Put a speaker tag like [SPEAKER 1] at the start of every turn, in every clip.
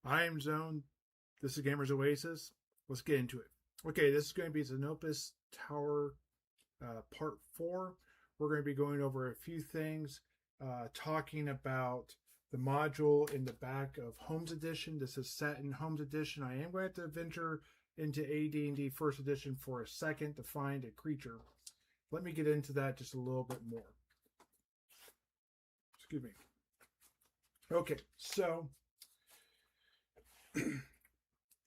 [SPEAKER 1] I am Zone. This is Gamers Oasis. Let's get into it. Okay, this is going to be Zenopus Tower Part 4. We're going to be going over a few things, talking about the module in the back of Holmes Edition. This is set in Holmes Edition. I am going to have to venture into AD&D First Edition for a second to find a creature. Let me get into that just a little bit more. Excuse me. Okay, so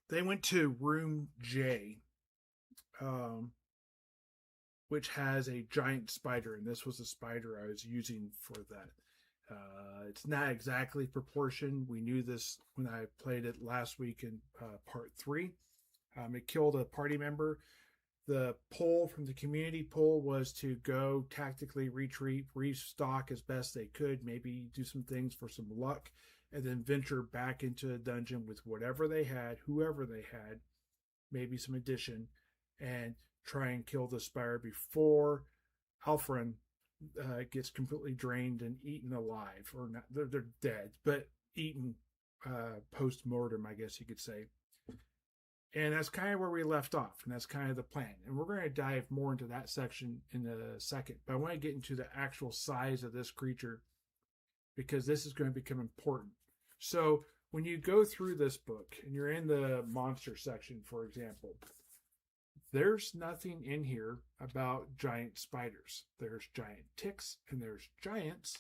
[SPEAKER 1] they went to room J, which has a giant spider, and this was the spider I was using for that. It's not exactly proportioned. We knew this when I played it last week in part 3. It killed a party member. The pull from the community pool was to go tactically retreat, restock as best they could, maybe do some things for some luck, and then venture back into a dungeon with whatever they had, whoever they had, maybe some addition, and try and kill the spire before Alfred gets completely drained and eaten alive. Or not, they're dead, but eaten post-mortem, I guess you could say. And that's kind of where we left off, and that's kind of the plan. And we're going to dive more into that section in a second. But I want to get into the actual size of this creature, because this is going to become important. So when you go through this book, and you're in the monster section, for example, there's nothing in here about giant spiders. There's giant ticks, and there's giants.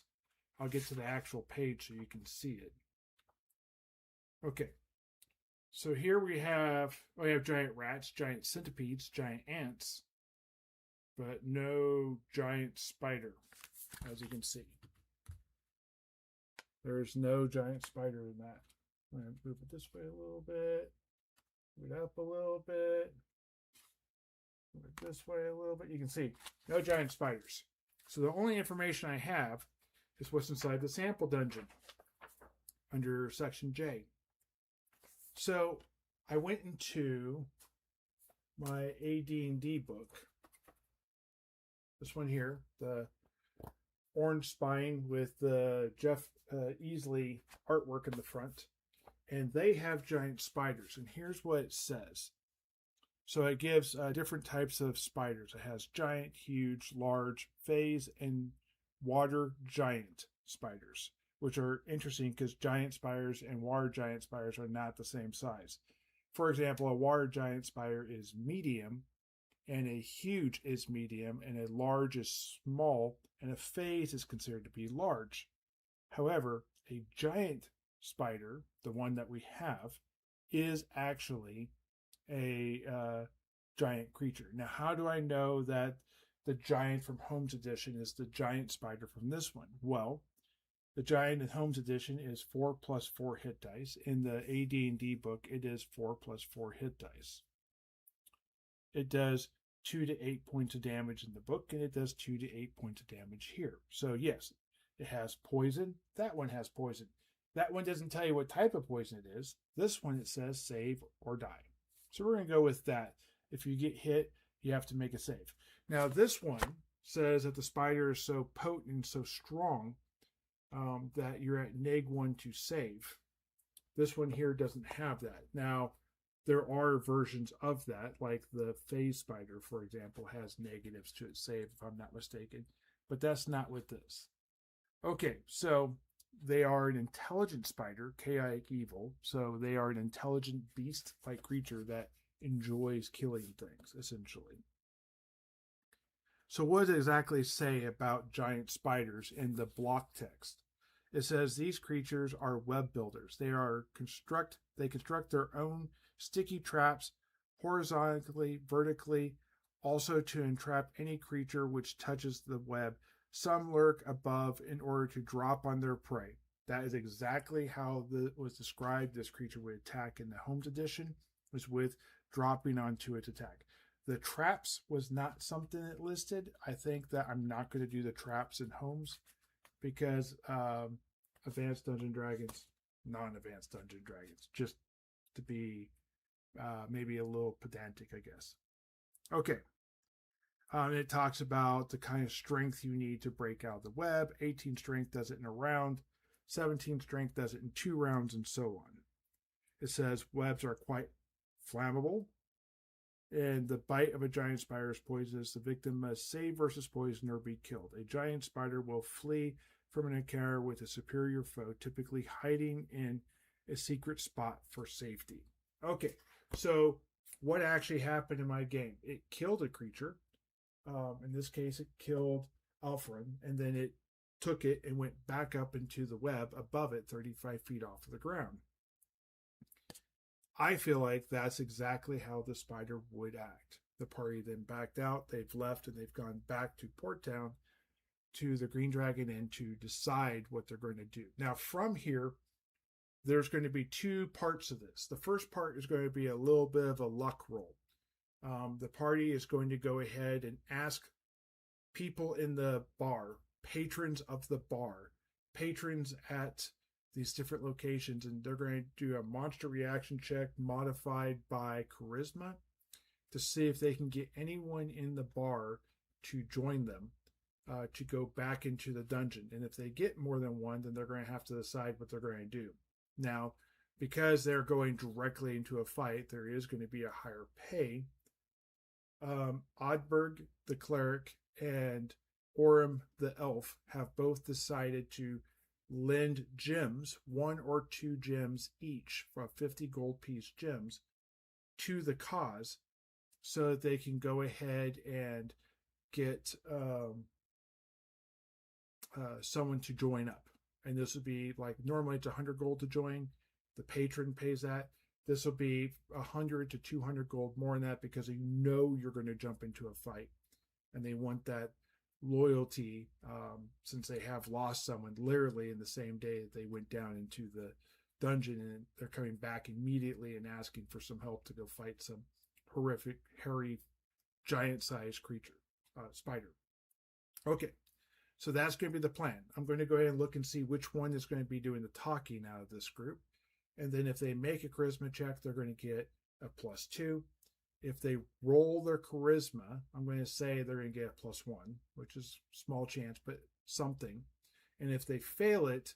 [SPEAKER 1] I'll get to the actual page so you can see it. Okay. So here we have giant rats, giant centipedes, giant ants, but no giant spider, as you can see. There's no giant spider in that. I'm going to move it this way a little bit, move it up a little bit, move it this way a little bit. You can see no giant spiders. So the only information I have is what's inside the sample dungeon under section J. So I went into my AD&D book, this one here, the orange spine with the Jeff Easley artwork in the front, and they have giant spiders. And here's what it says. So it gives different types of spiders. It has giant, huge, large, phase, and water giant spiders, which are interesting because giant spiders and water giant spiders are not the same size. For example, a water giant spider is medium, and a huge is medium, and a large is small, and a phase is considered to be large. However, a giant spider, the one that we have, is actually a giant creature. Now, how do I know that the giant from Holmes Edition is the giant spider from this one? Well, the giant in Holmes Edition is 4+4 hit dice. In the AD&D book, it is 4+4 hit dice. It does 2 to 8 points of damage in the book, and it does 2 to 8 points of damage here. So yes, it has poison. That one has poison. That one doesn't tell you what type of poison it is. This one, it says save or die. So we're going to go with that. If you get hit, you have to make a save. Now this one says that the spider is so potent and so strong that you're at -1 to save. This one here doesn't have that. Now, there are versions of that, like the phase spider, for example, has negatives to its save, if I'm not mistaken. But that's not with this. Okay, so they are an intelligent spider, chaotic evil. So they are an intelligent beast-like creature that enjoys killing things, essentially. So what does it exactly say about giant spiders in the block text? It says these creatures are web builders. They construct their own sticky traps horizontally, vertically, also to entrap any creature which touches the web. Some lurk above in order to drop on their prey. That is exactly how it was described. This creature would attack in the Holmes Edition, was with dropping onto its attack. The traps was not something it listed. I think that I'm not going to do the traps in Holmes because Advanced Dungeon Dragons, non-Advanced Dungeon Dragons, just to be maybe a little pedantic, I guess. Okay. It talks about the kind of strength you need to break out the web. 18 strength does it in a round. 17 strength does it in 2 rounds, and so on. It says webs are quite flammable, and the bite of a giant spider is poisonous. The victim must save versus poison or be killed. A giant spider will flee from an encounter with a superior foe, typically hiding in a secret spot for safety. Okay, so what actually happened in my game? It killed a creature. In this case, it killed Alfred, and then it took it and went back up into the web above it, 35 feet off of the ground. I feel like that's exactly how the spider would act. The party then backed out, they've left, and they've gone back to Port Town to the Green Dragon Inn to decide what they're going to do. Now, from here, there's going to be two parts of this. The first part is going to be a little bit of a luck roll. The party is going to go ahead and ask people in the bar, patrons of the bar, patrons at these different locations, and they're going to do a monster reaction check modified by charisma to see if they can get anyone in the bar to join them to go back into the dungeon. And if they get more than one, then they're going to have to decide what they're going to do. Now, because they're going directly into a fight, there is going to be a higher pay. Oddberg, the cleric, and Orem, the elf, have both decided to lend gems, 1 or 2 gems each, for 50 gold piece gems, to the cause so that they can go ahead and get someone to join up. And this would be like, normally it's 100 gold to join. The patron pays that. This will be 100 to 200 gold more than that, because you know you're going to jump into a fight. And they want that loyalty, since they have lost someone literally in the same day that they went down into the dungeon, and they're coming back immediately and asking for some help to go fight some horrific, hairy, giant-sized creature, spider. Okay, so that's going to be the plan. I'm going to go ahead and look and see which one is going to be doing the talking out of this group. And then if they make a charisma check, they're going to get a +2. If they roll their charisma, I'm going to say they're going to get a +1, which is small chance, but something. And if they fail it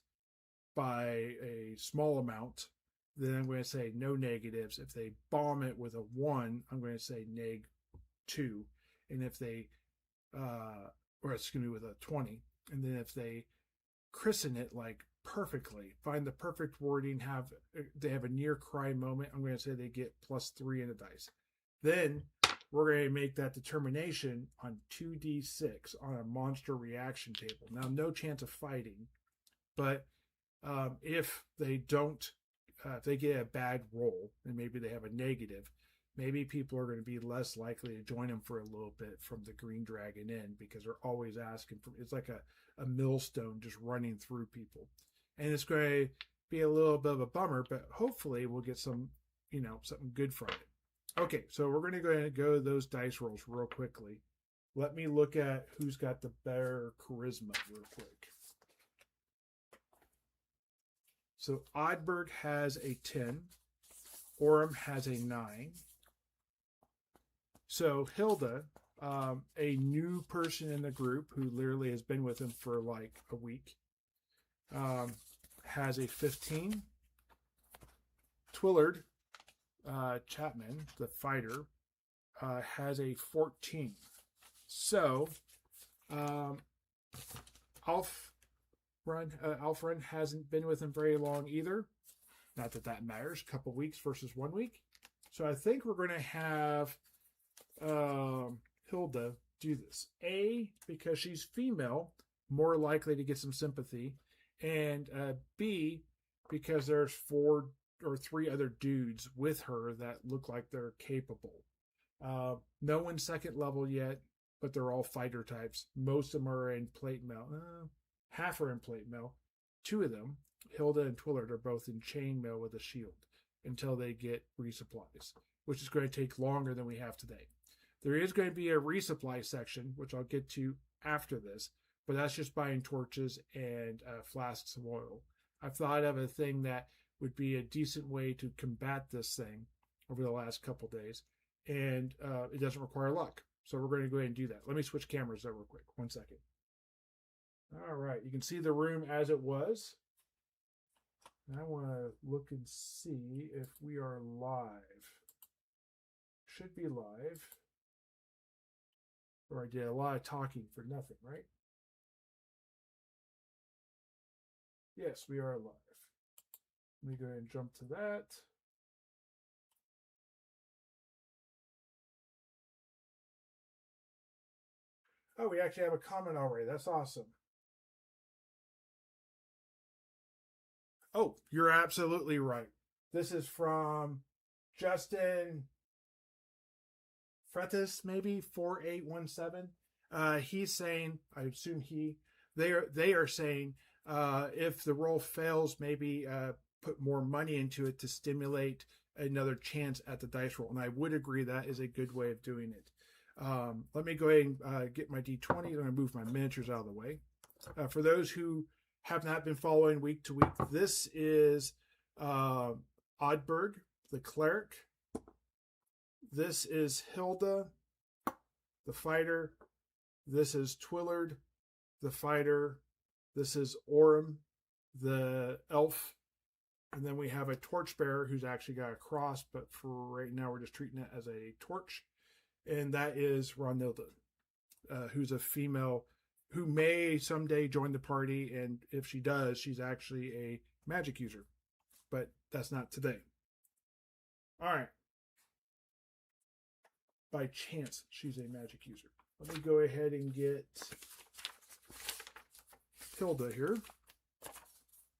[SPEAKER 1] by a small amount, then I'm going to say no negatives. If they bomb it with a 1, I'm going to say -2. And if they, or it's going to be with a 20. And then if they christen it like perfectly, find the perfect wording, they have a near cry moment, I'm going to say they get +3 in the dice. Then we're going to make that determination on 2d6 on a monster reaction table. Now, no chance of fighting, but if they don't, if they get a bad roll and maybe they have a negative, maybe people are going to be less likely to join them for a little bit from the Green Dragon Inn, because they're always asking for, it's like a millstone just running through people. And it's going to be a little bit of a bummer, but hopefully we'll get some, something good from it. Okay, so we're going to go ahead and go to those dice rolls real quickly. Let me look at who's got the better charisma real quick. So Oddberg has a 10. Orem has a 9. So Hilda, a new person in the group who literally has been with him for like a week, has a 15. Twillard, Chapman, the fighter, has a 14. So, Alfred hasn't been with him very long either. Not that that matters. A couple weeks versus 1 week. So I think we're going to have Hilda do this. A, because she's female, more likely to get some sympathy. And B, because there's 4 or 3 other dudes with her that look like they're capable. No one's second level yet, but they're all fighter types. Most of them are in plate mail. Half are in plate mail. 2 of them, Hilda and Twillard, are both in chain mail with a shield until they get resupplies, which is going to take longer than we have today. There is going to be a resupply section, which I'll get to after this, but that's just buying torches and flasks of oil. I've thought of a thing that would be a decent way to combat this thing over the last couple days, and it doesn't require luck. So we're going to go ahead and do that. Let me switch cameras there real quick. 1 second. All right, you can see the room as it was. I want to look and see if we are live. Should be live. Or I did a lot of talking for nothing, right? Yes, we are live. Let me go ahead and jump to that. Oh, we actually have a comment already. That's awesome. Oh, you're absolutely right. This is from Justin Fretis, maybe 4817. He's saying, I assume they are saying, if the roll fails, maybe put more money into it to stimulate another chance at the dice roll. And I would agree that is a good way of doing it. Let me go ahead and get my D20. I'm going to move my miniatures out of the way. For those who have not been following week to week, this is Oddberg, the cleric. This is Hilda, the fighter. This is Twillard, the fighter. This is Orem, the elf. And then we have a torchbearer who's actually got a cross, but for right now we're just treating it as a torch. And that is Ronilda, who's a female who may someday join the party. And if she does, she's actually a magic user. But that's not today. All right. By chance, she's a magic user. Let me go ahead and get Hilda here.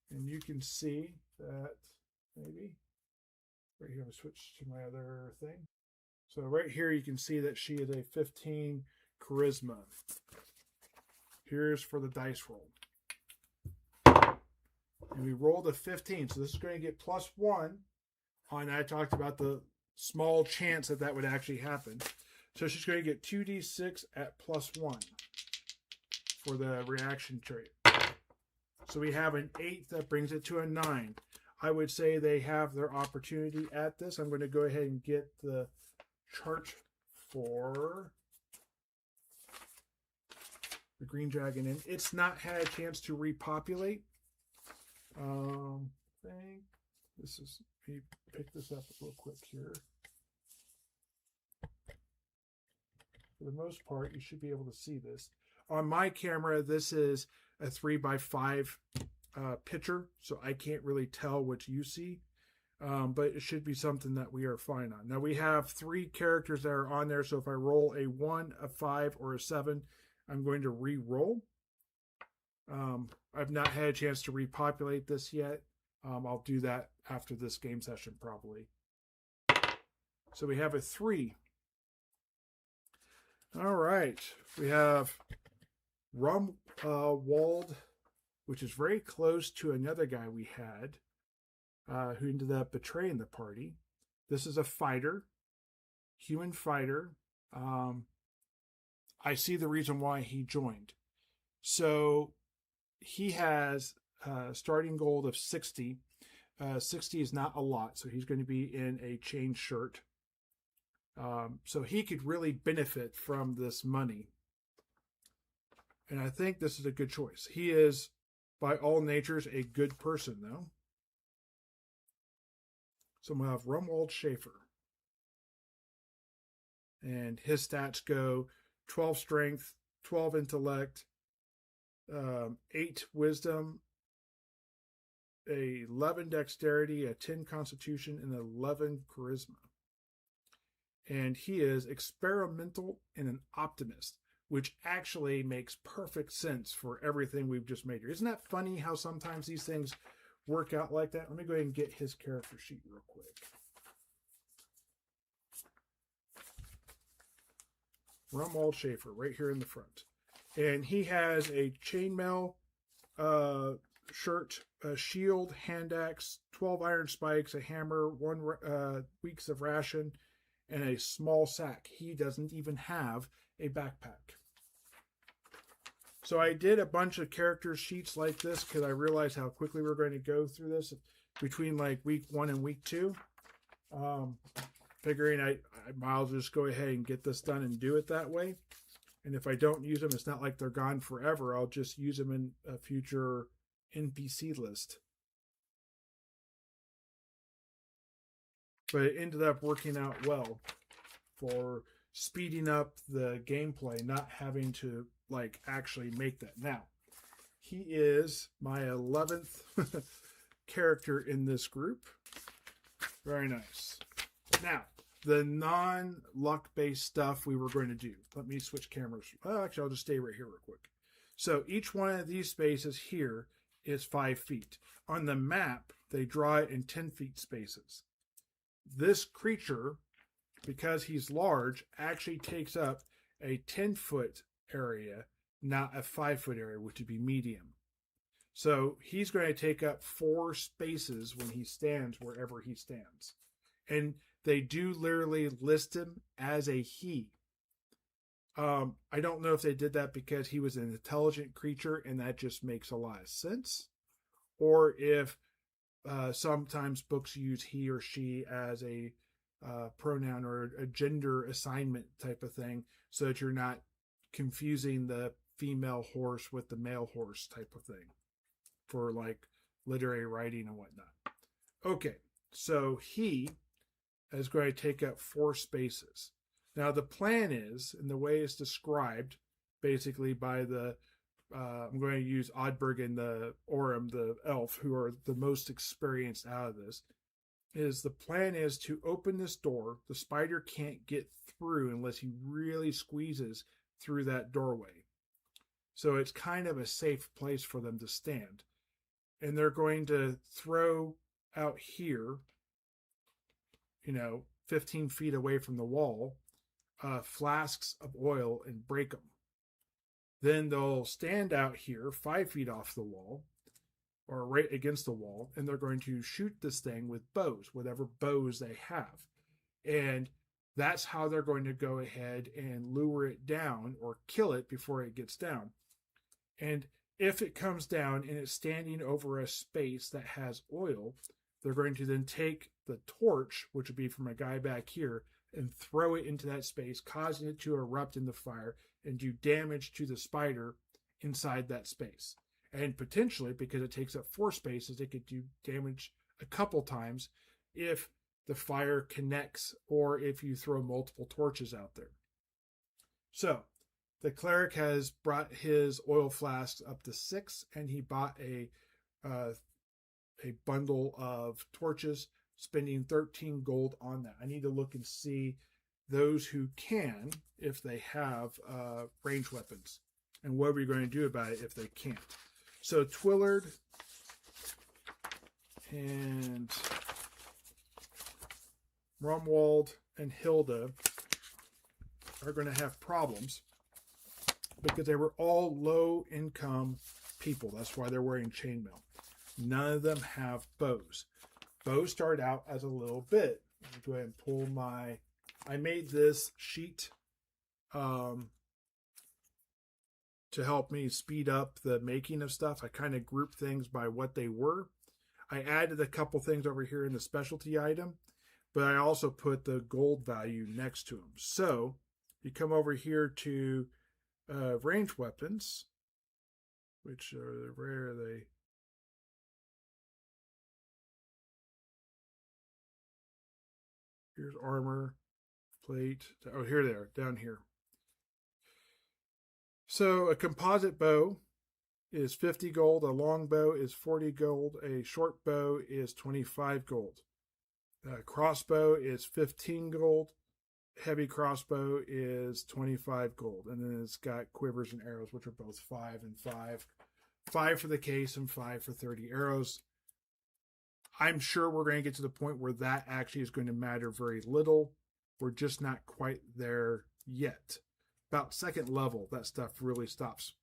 [SPEAKER 1] And you can see that maybe right here, I'm going to switch to my other thing. So right here, you can see that she is a 15 charisma. Here's for the dice roll. And we rolled a 15. So this is going to get +1 on, I talked about the small chance that that would actually happen. So she's going to get 2d6 at +1 for the reaction trait. So we have an 8 that brings it to a 9. I would say they have their opportunity at this. I'm going to go ahead and get the chart for the green dragon in. It's not had a chance to repopulate. I think this is, let me pick this up real quick here. For the most part, you should be able to see this. On my camera, this is a 3x5 picture, so I can't really tell what you see. But it should be something that we are fine on. Now we have 3 characters that are on there, so if I roll a 1, a 5, or a 7, I'm going to re-roll. I've not had a chance to repopulate this yet. I'll do that after this game session probably. So we have a 3. All right, we have Rumwald, which is very close to another guy we had, who ended up betraying the party. This is a fighter, human fighter. I see the reason why he joined. So he has a starting gold of 60. 60 is not a lot, so he's going to be in a chain shirt. So he could really benefit from this money. And I think this is a good choice. He is, by all natures, a good person, though. So I'm going to have Rumwald Schaefer. And his stats go 12 strength, 12 intellect, 8 wisdom, 11 dexterity, a 10 constitution, and 11 charisma. And he is experimental and an optimist, which actually makes perfect sense for everything we've just made here. Isn't that funny how sometimes these things work out like that? Let me go ahead and get his character sheet real quick. Rumwald Schaefer, right here in the front. And he has a chainmail shirt, a shield, hand axe, 12 iron spikes, a hammer, 1 weeks of ration, and a small sack. He doesn't even have a backpack. So I did a bunch of character sheets like this because I realized how quickly we're going to go through this between like week 1 and week 2. Figuring I might as well just go ahead and get this done and do it that way. And if I don't use them, it's not like they're gone forever. I'll just use them in a future NPC list. but it ended up working out well for speeding up the gameplay, not having to like actually make that. Now, he is my 11th character in this group. Very nice. Now, the non-luck based stuff we were going to do. Let me switch cameras. Well, actually, I'll just stay right here real quick. So each one of these spaces here is 5 feet. On the map, they draw it in 10 feet spaces. This creature, because he's large, actually takes up a 10-foot area, not a 5-foot area, which would be medium. So he's going to take up 4 spaces when he stands wherever he stands. And they do literally list him as a he. I don't know if they did that because he was an intelligent creature and that just makes a lot of sense, or if sometimes books use he or she as a pronoun or a gender assignment type of thing, so that you're not confusing the female horse with the male horse type of thing for like literary writing and whatnot. Okay, so he is going to take up 4 spaces. Now the plan is, and the way it's described basically by the I'm going to use Oddberg and the Orem, the elf, who are the most experienced out of this, is the plan is to open this door. The spider can't get through unless he really squeezes through that doorway. So it's kind of a safe place for them to stand. And they're going to throw out here, 15 feet away from the wall, flasks of oil and break them. Then they'll stand out here 5 feet off the wall or right against the wall, and they're going to shoot this thing with bows, whatever bows they have. And that's how they're going to go ahead and lure it down or kill it before it gets down. And if it comes down and it's standing over a space that has oil, they're going to then take the torch, which would be from a guy back here, and throw it into that space, causing it to erupt in the fire and do damage to the spider inside that space. And potentially, because it takes up 4 spaces, it could do damage a couple times if the fire connects or if you throw multiple torches out there. So the cleric has brought his oil flasks up to 6, and he bought a bundle of torches, spending 13 gold on that. I need to look and see those who can, if they have ranged weapons, and what are we going to do about it if they can't. So Twillard and Rumwald and Hilda are going to have problems because they were all low-income people. That's why they're wearing chainmail. None of them have bows. Bows start out as a little bit. Let me go ahead and pull my... I made this sheet to help me speed up the making of stuff. I kind of grouped things by what they were. I added a couple things over here in the specialty item, but I also put the gold value next to them. So you come over here to ranged weapons, which are, where are they? Here's armor, plate. Oh, here they are, down here. So a composite bow is 50 gold, a long bow is 40 gold, a short bow is 25 gold. A crossbow is 15 gold, heavy crossbow is 25 gold. And then it's got quivers and arrows, which are both 5 and 5. 5 for the case and 5 for 30 arrows. I'm sure we're going to get to the point where that actually is going to matter very little. We're just not quite there yet. About 2nd level, that stuff really stops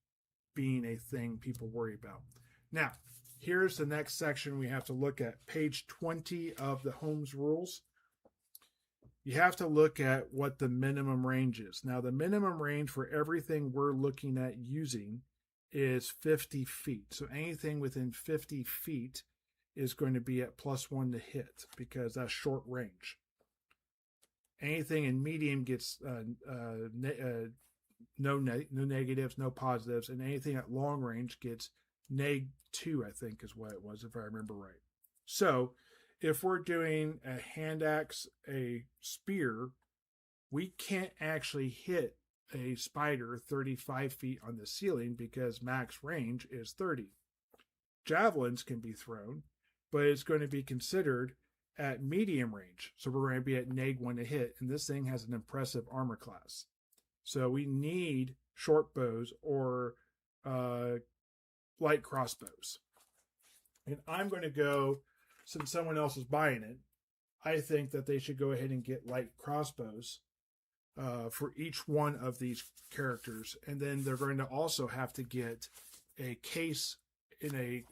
[SPEAKER 1] being a thing people worry about. Now, here's the next section we have to look at. Page 20 of the Holmes rules. You have to look at what the minimum range is. Now, the minimum range for everything we're looking at using is 50 feet. So anything within 50 feet is going to be at +1 to hit because that's short range. Anything in medium gets no negatives, no positives, and anything at long range gets -2, I think is what it was, if I remember right. So if we're doing a hand axe, a spear, we can't actually hit a spider 35 feet on the ceiling because max range is 30. Javelins can be thrown, but it's going to be considered at medium range. So we're going to be at -1 to hit, and this thing has an impressive armor class. So we need short bows or light crossbows. And I'm going to go, since someone else is buying it, I think that they should go ahead and get light crossbows for each one of these characters. And then they're going to also have to get a case in a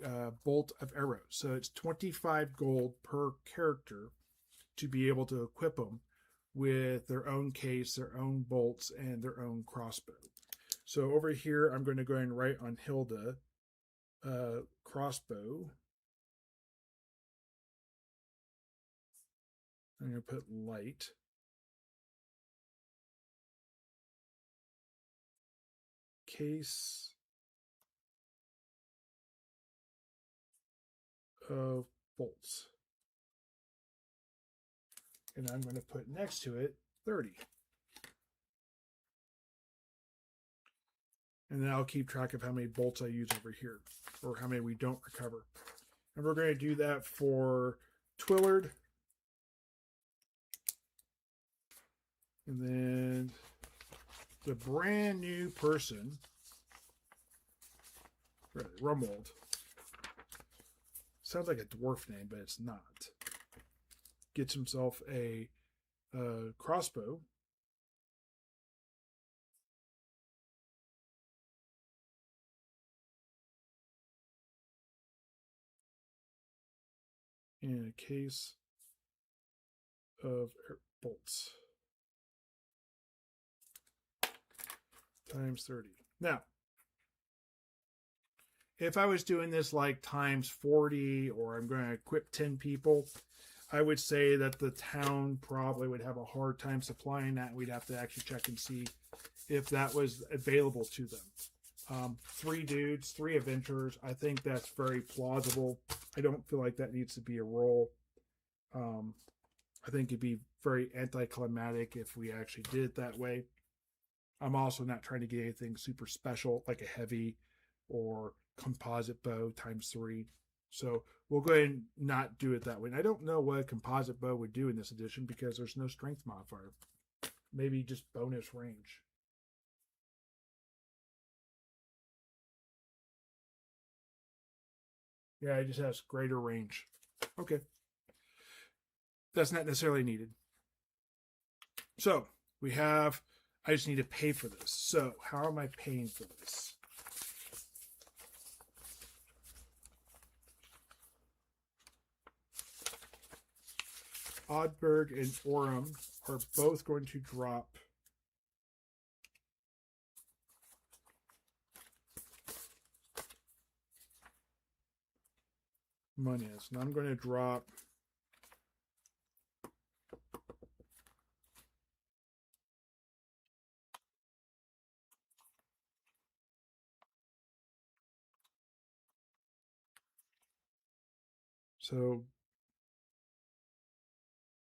[SPEAKER 1] bolt of arrows. So it's 25 gold per character to be able to equip them with their own case, their own bolts, and their own crossbow. So over here, I'm going to go and write on Hilda crossbow. I'm going to put light. Case of bolts. And I'm going to put next to it 30. And then I'll keep track of how many bolts I use over here, or how many we don't recover. And we're going to do that for Twillard. And then the brand new person, Rumwald. Sounds like a dwarf name, but it's not. Gets himself a crossbow. And a case of bolts. Times 30. Now, if I was doing this like times 40, or I'm going to equip 10 people, I would say that the town probably would have a hard time supplying that. We'd have to actually check and see if that was available to them. 3 dudes, 3 adventurers. I think that's very plausible. I don't feel like that needs to be a roll. I think it'd be very anticlimactic if we actually did it that way. I'm also not trying to get anything super special like a heavy or composite bow times 3. So we'll go ahead and not do it that way. And I don't know what a composite bow would do in this edition because there's no strength modifier. Maybe just bonus range. Yeah, it just has greater range. Okay. That's not necessarily needed. So we have, I just need to pay for this. So how am I paying for this? Oddberg and Orem are both going to drop money. And I'm going to drop so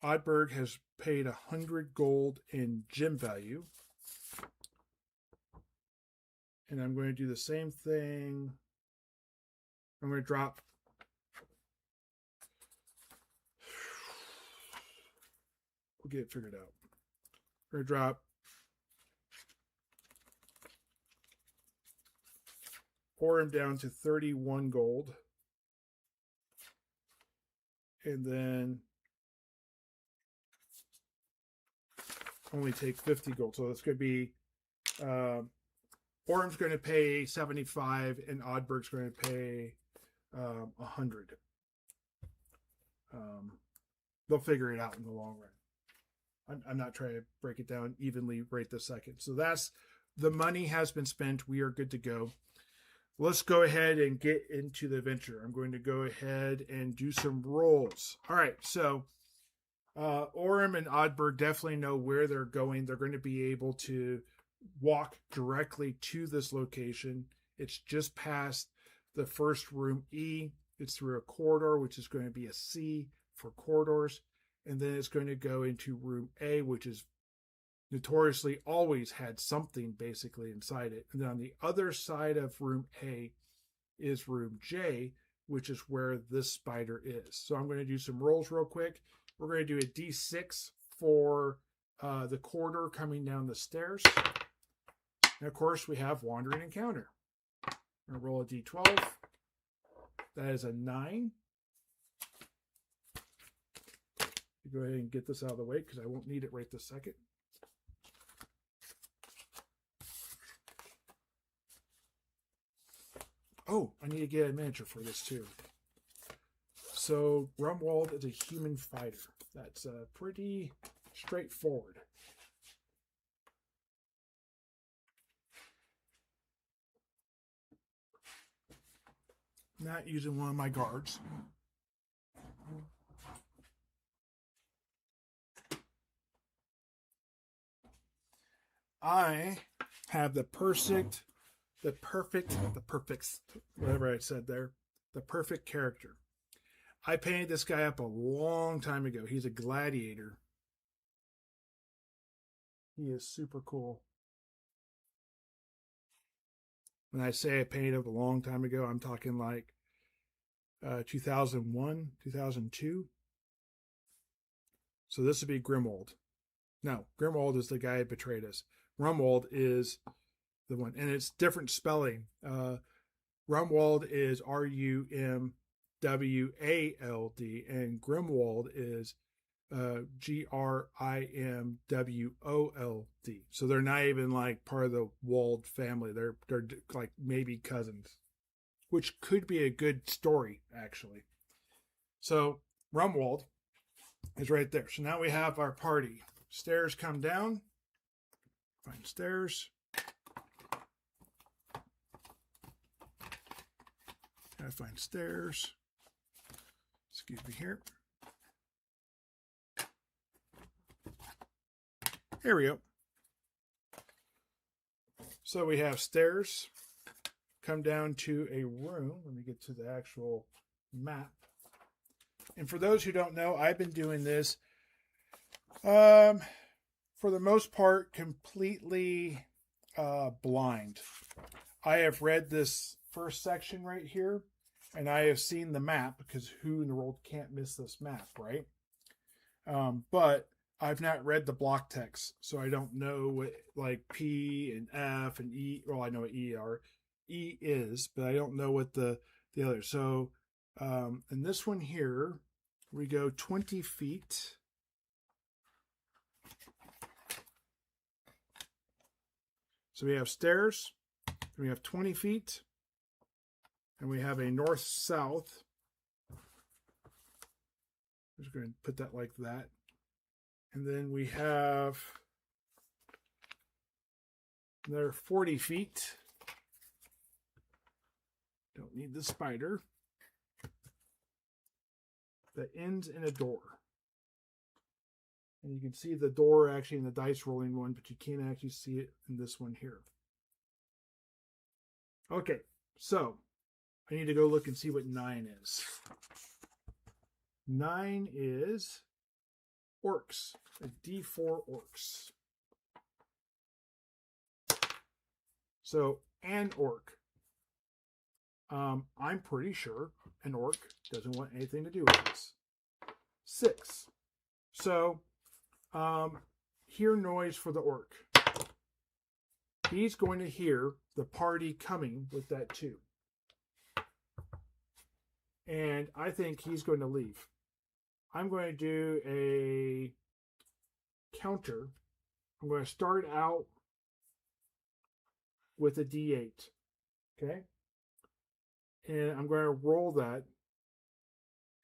[SPEAKER 1] Oddberg has paid 100 gold in gem value. And I'm going to do the same thing. I'm going to drop we'll get it figured out. We're going to drop Orem down to 31 gold. And then only take 50 gold. So it's going to be Orem's going to pay 75 and Oddberg's going to pay 100. They'll figure it out in the long run. I'm not trying to break it down evenly right this second. So that's the money has been spent. We are good to go. Let's go ahead and get into the adventure. I'm going to go ahead and do some rolls. All right, so Orem and Oddberg definitely know where they're going. They're going to be able to walk directly to this location. It's just past the first room E. It's through a corridor, which is going to be a C, for corridors. And then it's going to go into room A, which is notoriously always had something basically inside it. And then on the other side of room A is room J, which is where this spider is. So I'm going to do some rolls real quick. We're going to do a D6 for the corridor coming down the stairs. And of course, we have Wandering Encounter. I'm going to roll a D12. That is a 9. Go ahead and get this out of the way because I won't need it right this second. Oh, I need to get a miniature for this too. So Grumwald is a human fighter. That's pretty straightforward. Not using one of my guards. I have the perfect, whatever I said there, the perfect character. I painted this guy up a long time ago. He's a gladiator. He is super cool. When I say I painted up a long time ago, I'm talking like 2001, 2002. So this would be Grimwald. No, Grimwald is the guy who betrayed us. Rumwald is the one, and it's different spelling. Rumwald is Rumwald, and Grimwald is Grimwold. So they're not even like part of the Wald family. They're like maybe cousins, which could be a good story actually. So Rumwald is right there. So now we have our party. Stairs come down. Find stairs. Gotta find stairs. Excuse me here. Here we go. So we have stairs. Come down to a room. Let me get to the actual map. And for those who don't know, I've been doing this for the most part, completely blind. I have read this first section right here, and I have seen the map, because who in the world can't miss this map, right? But I've not read the block text, so I don't know what like P and F and E. Well, I know what E are. E is, but I don't know what the other. So in this one here, we go 20 feet. So we have stairs, we have 20 feet, and we have a north-south. I'm just going to put that like that. And then we have another 40 feet. Don't need the spider. That ends in a door. And you can see the door actually in the dice rolling one, but you can't actually see it in this one here. Okay, so I need to go look and see what 9 is. 9 is orcs, a D4 orcs. So an orc. I'm pretty sure an orc doesn't want anything to do with this. 6. So hear noise for the orc. He's going to hear the party coming with that 2. And I think he's going to leave. I'm going to do a counter. I'm going to start out with a D8. Okay? And I'm going to roll that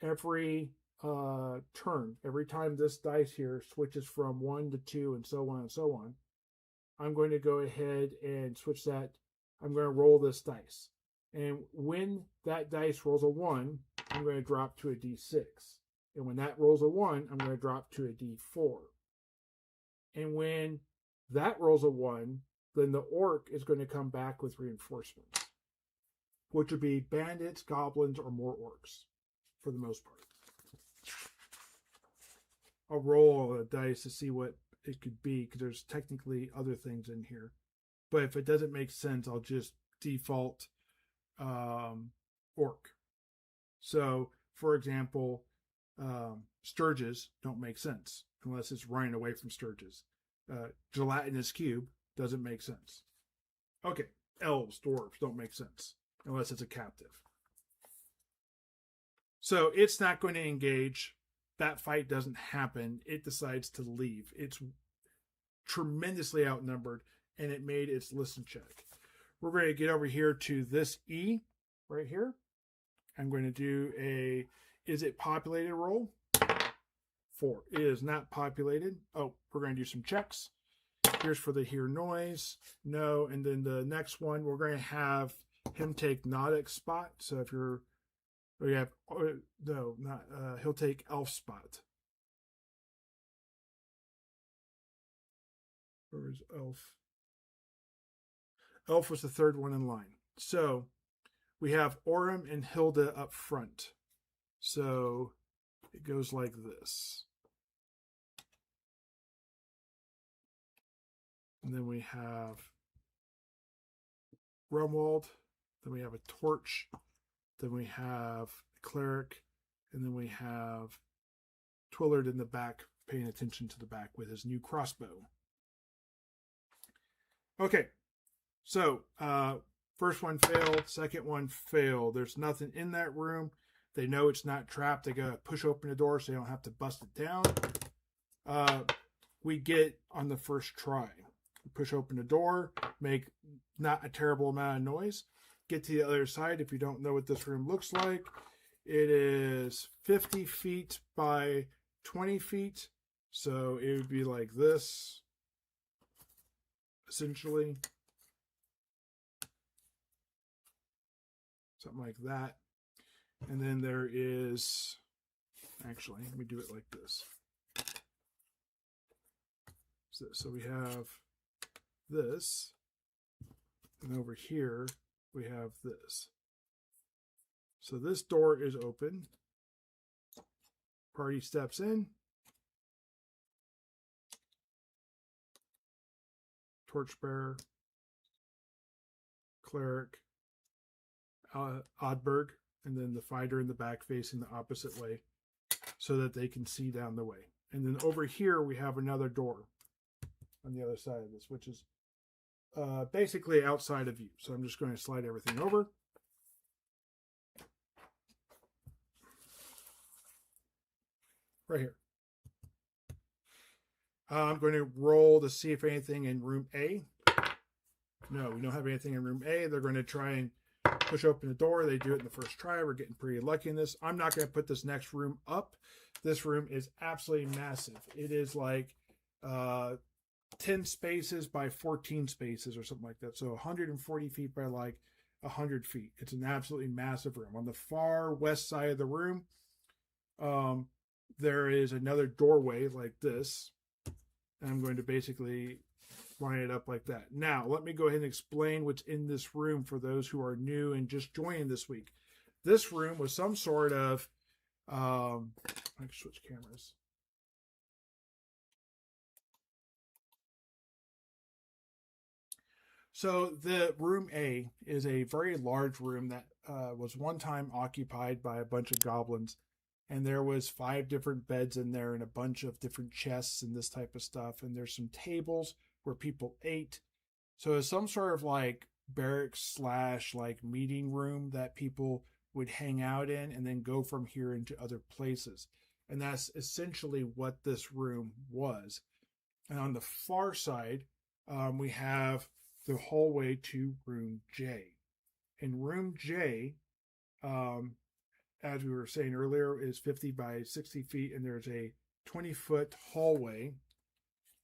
[SPEAKER 1] every turn. Every time this dice here switches from 1 to 2 and so on and so on, I'm going to go ahead and switch that. I'm going to roll this dice. And when that dice rolls a 1, I'm going to drop to a D6. And when that rolls a 1, I'm going to drop to a D4. And when that rolls a 1, then the orc is going to come back with reinforcements, which would be bandits, goblins, or more orcs for the most part. I'll roll a dice to see what it could be because there's technically other things in here. But if it doesn't make sense, I'll just default orc. So, for example, Sturges don't make sense unless it's running away from Sturges. Gelatinous cube doesn't make sense. Okay, elves, dwarves don't make sense unless it's a captive. So it's not going to engage. That fight doesn't happen. It decides to leave. It's tremendously outnumbered, and it made its listen check. We're going to get over here to this E right here. I'm going to do a is it populated roll. 4. It is not populated. Oh, we're going to do some checks. Here's for the hear noise. No. And then the next one, we're going to have him take Nodic spot. So if you're, we have, no, not, he'll take elf spot. Where's elf? Elf was the third one in line. So we have Orem and Hilda up front. So it goes like this. And then we have Rumwald. Then we have a torch. Then we have a cleric. And then we have Twillard in the back, paying attention to the back with his new crossbow. Okay. So, first one failed. Second one failed. There's nothing in that room. They know it's not trapped. They gotta push open the door so they don't have to bust it down. We get on the first try. Push open the door, make not a terrible amount of noise. Get to the other side. If you don't know what this room looks like, it is 50 feet by 20 feet. So it would be like this, essentially. Something like that. And then there is, actually, let me do it like this. So we have this, and over here we have this. So this door is open. Party steps in. Torchbearer, cleric, Oddberg, and then the fighter in the back facing the opposite way so that they can see down the way. And then over here we have another door on the other side of this, which is basically outside of view. So I'm just going to slide everything over. Right here. I'm going to roll to see if anything in room A. No, we don't have anything in room A. They're going to try and push open the door. They do it in the first try. We're getting pretty lucky in this. I'm not going to put this next room up. This room is absolutely massive. It is like 10 spaces by 14 spaces or something like that. So 140 feet by like 100 feet. It's an absolutely massive room. On the far west side of the room, there is another doorway like this. And I'm going to basically line it up like that. Now, let me go ahead and explain what's in this room for those who are new and just joining this week. This room was some sort of, I can switch cameras. So the room A is a very large room that was one time occupied by a bunch of goblins. And there was 5 different beds in there and a bunch of different chests and this type of stuff. And there's some tables where people ate. So it's some sort of like barracks / like meeting room that people would hang out in and then go from here into other places. And that's essentially what this room was. And on the far side, we have the hallway to room J. In room J, as we were saying earlier, is 50 by 60 feet, and there's a 20-foot hallway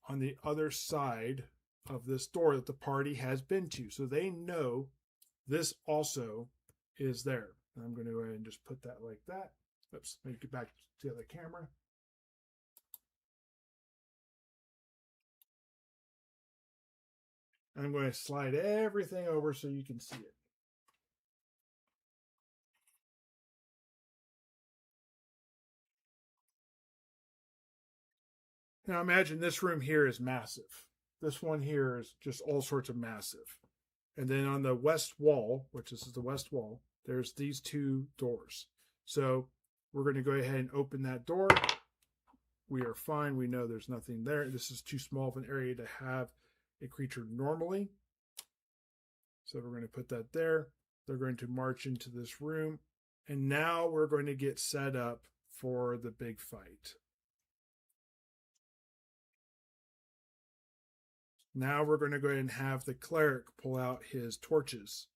[SPEAKER 1] on the other side of this door that the party has been to. So they know this also is there. And I'm going to go ahead and just put that like that. Oops, let me get back to the other camera. I'm going to slide everything over so you can see it. Now imagine this room here is massive. This one here is just all sorts of massive. And then on the west wall, which this is the west wall, there's these two doors. So we're going to go ahead and open that door. We are fine. We know there's nothing there. This is too small of an area to have a creature normally. So we're going to put that there. They're going to march into this room. And now we're going to get set up for the big fight. Now we're going to go ahead and have the cleric pull out his torches.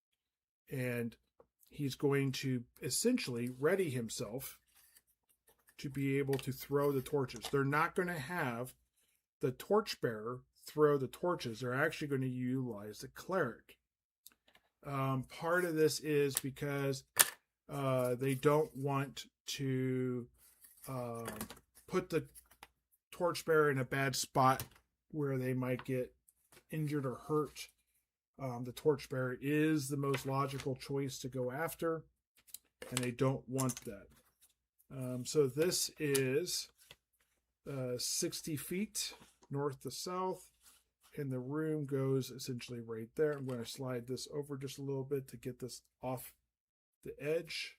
[SPEAKER 1] And he's going to essentially ready himself to be able to throw the torches. They're not going to have the torchbearer throw the torches. They're actually going to utilize the cleric. Part of this is because they don't want to put the torchbearer in a bad spot where they might get injured or hurt. The torchbearer is the most logical choice to go after, and they don't want that. So this is 60 feet north to south, and the room goes essentially right there. I'm going to slide this over just a little bit to get this off the edge.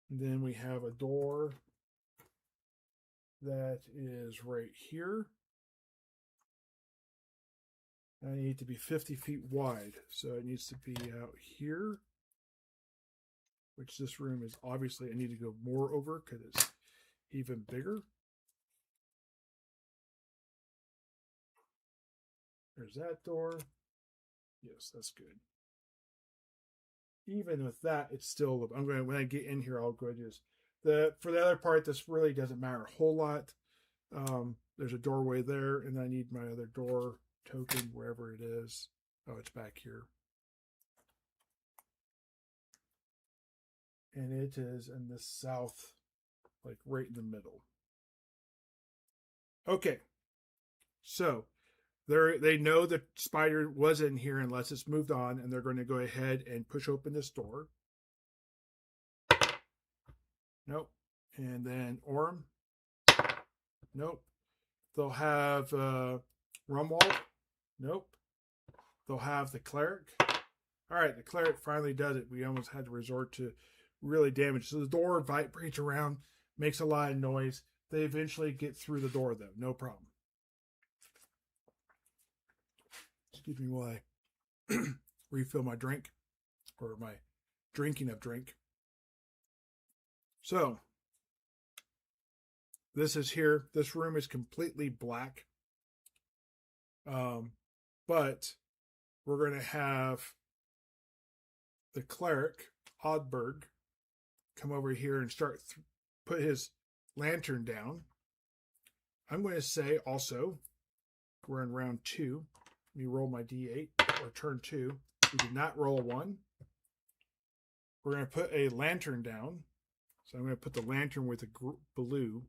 [SPEAKER 1] And then we have a door that is right here. I need to be 50 feet wide, so it needs to be out here, which this room is obviously, I need to go more over because it's even bigger. There's that door. Yes, that's good. Even with that, it's still, I'm going to, when I get in here, I'll go ahead and just, for the other part, this really doesn't matter a whole lot. There's a doorway there, and I need my other door token wherever it is. Oh, it's back here. And it is in the south, like right in the middle. Okay. So they know the spider was in here unless it's moved on, and they're going to go ahead and push open this door. Nope. And then Orm. Nope. They'll have Rumwald. Nope. They'll have the cleric. All right, the cleric finally does it. We almost had to resort to really damage. So the door vibrates around, makes a lot of noise. They eventually get through the door, though. No problem. Excuse me while I refill my drink, or my drinking of drink. So, this is here. This room is completely black. But we're going to have the cleric, Oddberg, come over here and start put his lantern down. I'm going to say also, we're in round 2. Let me roll my D8, or turn 2. We did not roll a 1. We're going to put a lantern down. So I'm going to put the lantern with a blue.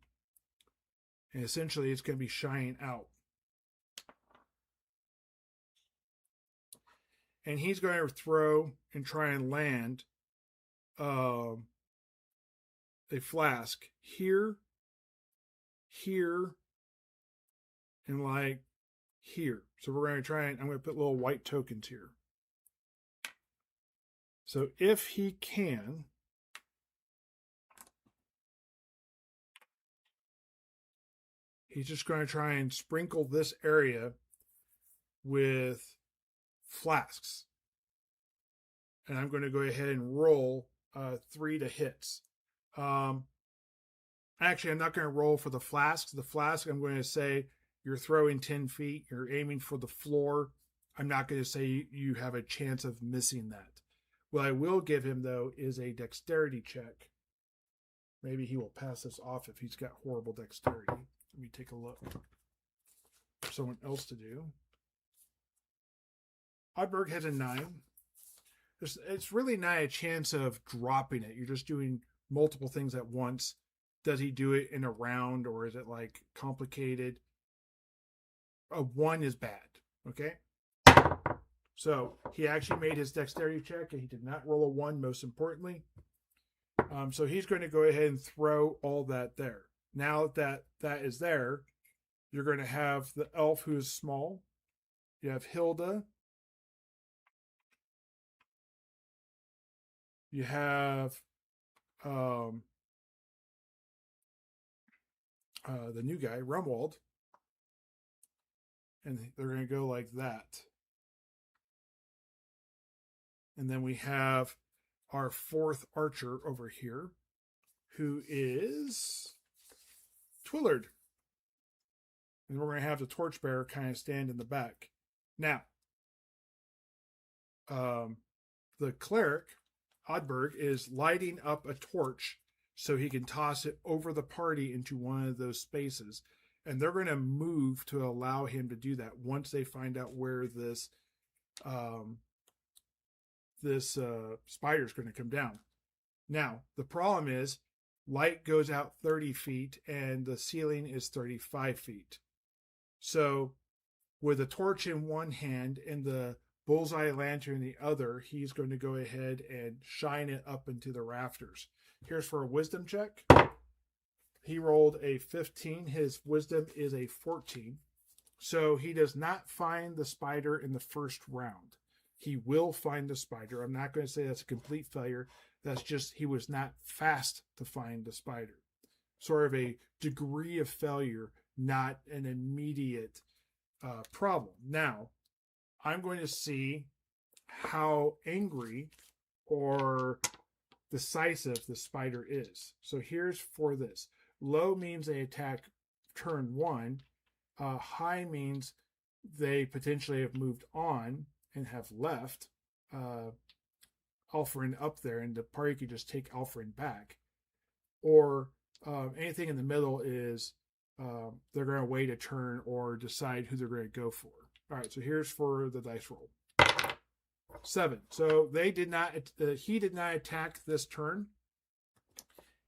[SPEAKER 1] And essentially it's going to be shining out. And he's going to throw and try and land a flask here, and like here. So we're going to try and I'm going to put little white tokens here. So if he can, he's just going to try and sprinkle this area with flasks. And I'm going to go ahead and roll 3 to hits. Actually, I'm not going to roll for the flasks. The flask, I'm going to say you're throwing 10 feet. You're aiming for the floor. I'm not going to say you have a chance of missing that. What I will give him, though, is a dexterity check. Maybe he will pass this off if he's got horrible dexterity. Let me take a look for someone else to do. Oddberg has a 9. It's really not a chance of dropping it. You're just doing multiple things at once. Does he do it in a round, or is it like complicated? A 1 is bad. Okay. So he actually made his dexterity check, and he did not roll a 1, most importantly. So he's going to go ahead and throw all that there. Now that that is there, you're going to have the elf who is small. You have Hilda. You have the new guy, Rumwald. And they're going to go like that. And then we have our fourth archer over here, who is Twillard. And we're going to have the torchbearer kind of stand in the back. Now, the cleric, Oddberg, is lighting up a torch so he can toss it over the party into one of those spaces. And they're going to move to allow him to do that once they find out where this spider is going to come down. Now, the problem is light goes out 30 feet and the ceiling is 35 feet. So with a torch in one hand and the bullseye lantern in the other, he's going to go ahead and shine it up into the rafters. Here's for a wisdom check. He rolled a 15. His wisdom is a 14. So he does not find the spider in the first round. He will find the spider. I'm not going to say that's a complete failure. That's just he was not fast to find the spider. Sort of a degree of failure, not an immediate problem. Now, I'm going to see how angry or decisive the spider is. So here's for this. Low means they attack turn 1. High means they potentially have moved on and have left Alfred up there, and the party could just take Alfred back. Or anything in the middle is they're going to wait a turn or decide who they're going to go for. All right, so here's for the dice roll. 7. So they did not. He did not attack this turn.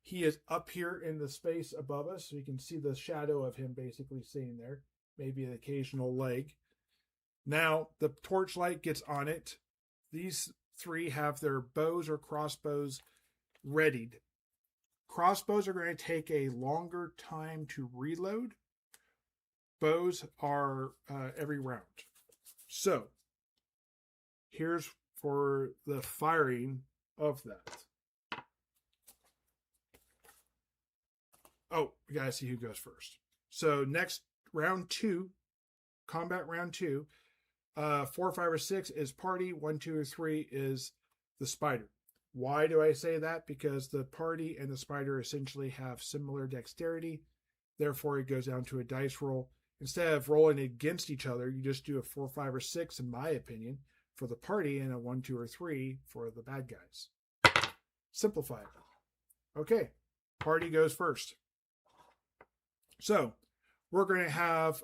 [SPEAKER 1] He is up here in the space above us, so you can see the shadow of him basically sitting there. Maybe an occasional leg. Now the torchlight gets on it. These 3 have their bows or crossbows readied. Crossbows are going to take a longer time to reload. Bows are every round. So here's for the firing of that. Oh, we got to see who goes first. So next, round 2, combat round 2, 4, 5, or 6 is party. 1, 2, or 3 is the spider. Why do I say that? Because the party and the spider essentially have similar dexterity. Therefore, it goes down to a dice roll. Instead of rolling against each other, you just do a 4, 5, or 6, in my opinion, for the party, and a 1, 2, or 3 for the bad guys. Simplify it. Okay, party goes first. So, we're going to have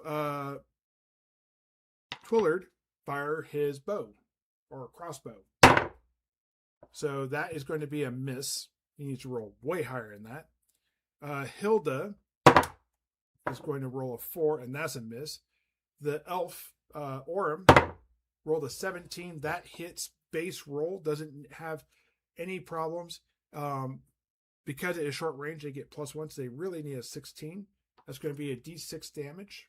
[SPEAKER 1] Twillard fire his bow, or crossbow. So that is going to be a miss. He needs to roll way higher than that. Hilda is going to roll a 4, and that's a miss. The elf, Orem, rolled a 17. That hits base roll, doesn't have any problems. Because it is short range, they get +1, so they really need a 16. That's going to be a d6 damage.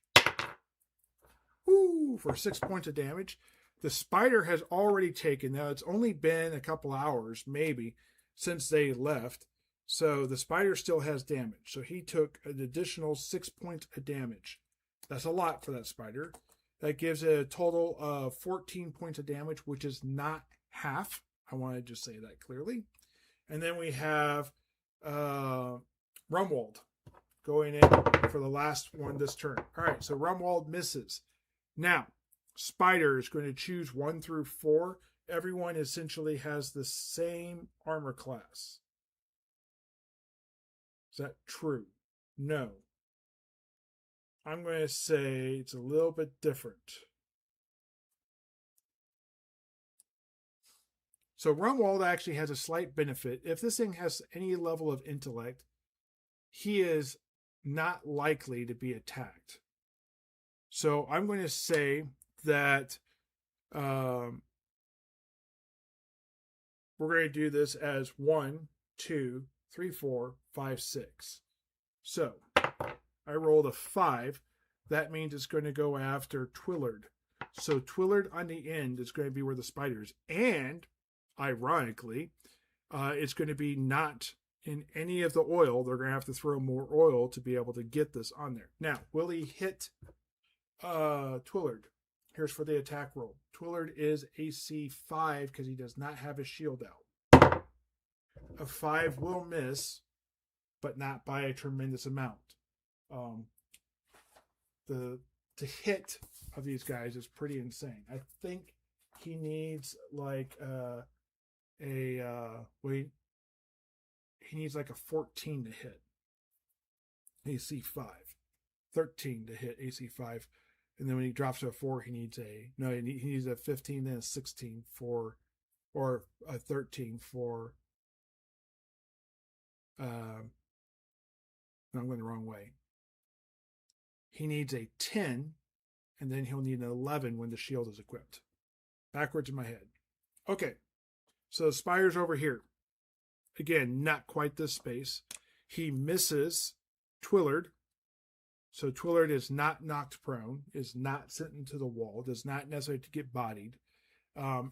[SPEAKER 1] Woo, for 6 points of damage. The spider has already taken, now it's only been a couple hours, maybe, since they left. So the spider still has damage. So he took an additional 6 points of damage. That's a lot for that spider. That gives it a total of 14 points of damage, which is not half. I want to just say that clearly. And then we have Rumwald going in for the last one this turn. All right, so Rumwald misses. Now, Spider is going to choose 1 through 4. Everyone essentially has the same armor class. Is that true? No. I'm going to say it's a little bit different. So Rumwald actually has a slight benefit. If this thing has any level of intellect, he is not likely to be attacked. So I'm going to say that we're going to do this as 1, 2, 3, 4, 5, 6. So I rolled a 5. That means it's going to go after Twillard. So Twillard on the end is going to be where the spider is. And, ironically, it's going to be not in any of the oil. They're going to have to throw more oil to be able to get this on there. Now, will he hit Twillard? Here's for the attack roll. Twillard is AC 5 because he does not have his shield out. A 5 will miss, but not by a tremendous amount. The hit of these guys is pretty insane. I think he needs like he needs like a 14 to hit AC 5, 13 to hit AC 5, and then when he drops to a 4, he needs a 15, then a 16 for, or a 13 for. I'm going the wrong way. He needs a 10, and then he'll need an 11 when the shield is equipped. Backwards in my head. Okay, so the spider's over here. Again, not quite this space. He misses Twillard. So Twillard is not knocked prone, is not sent into the wall, does not necessarily get bodied,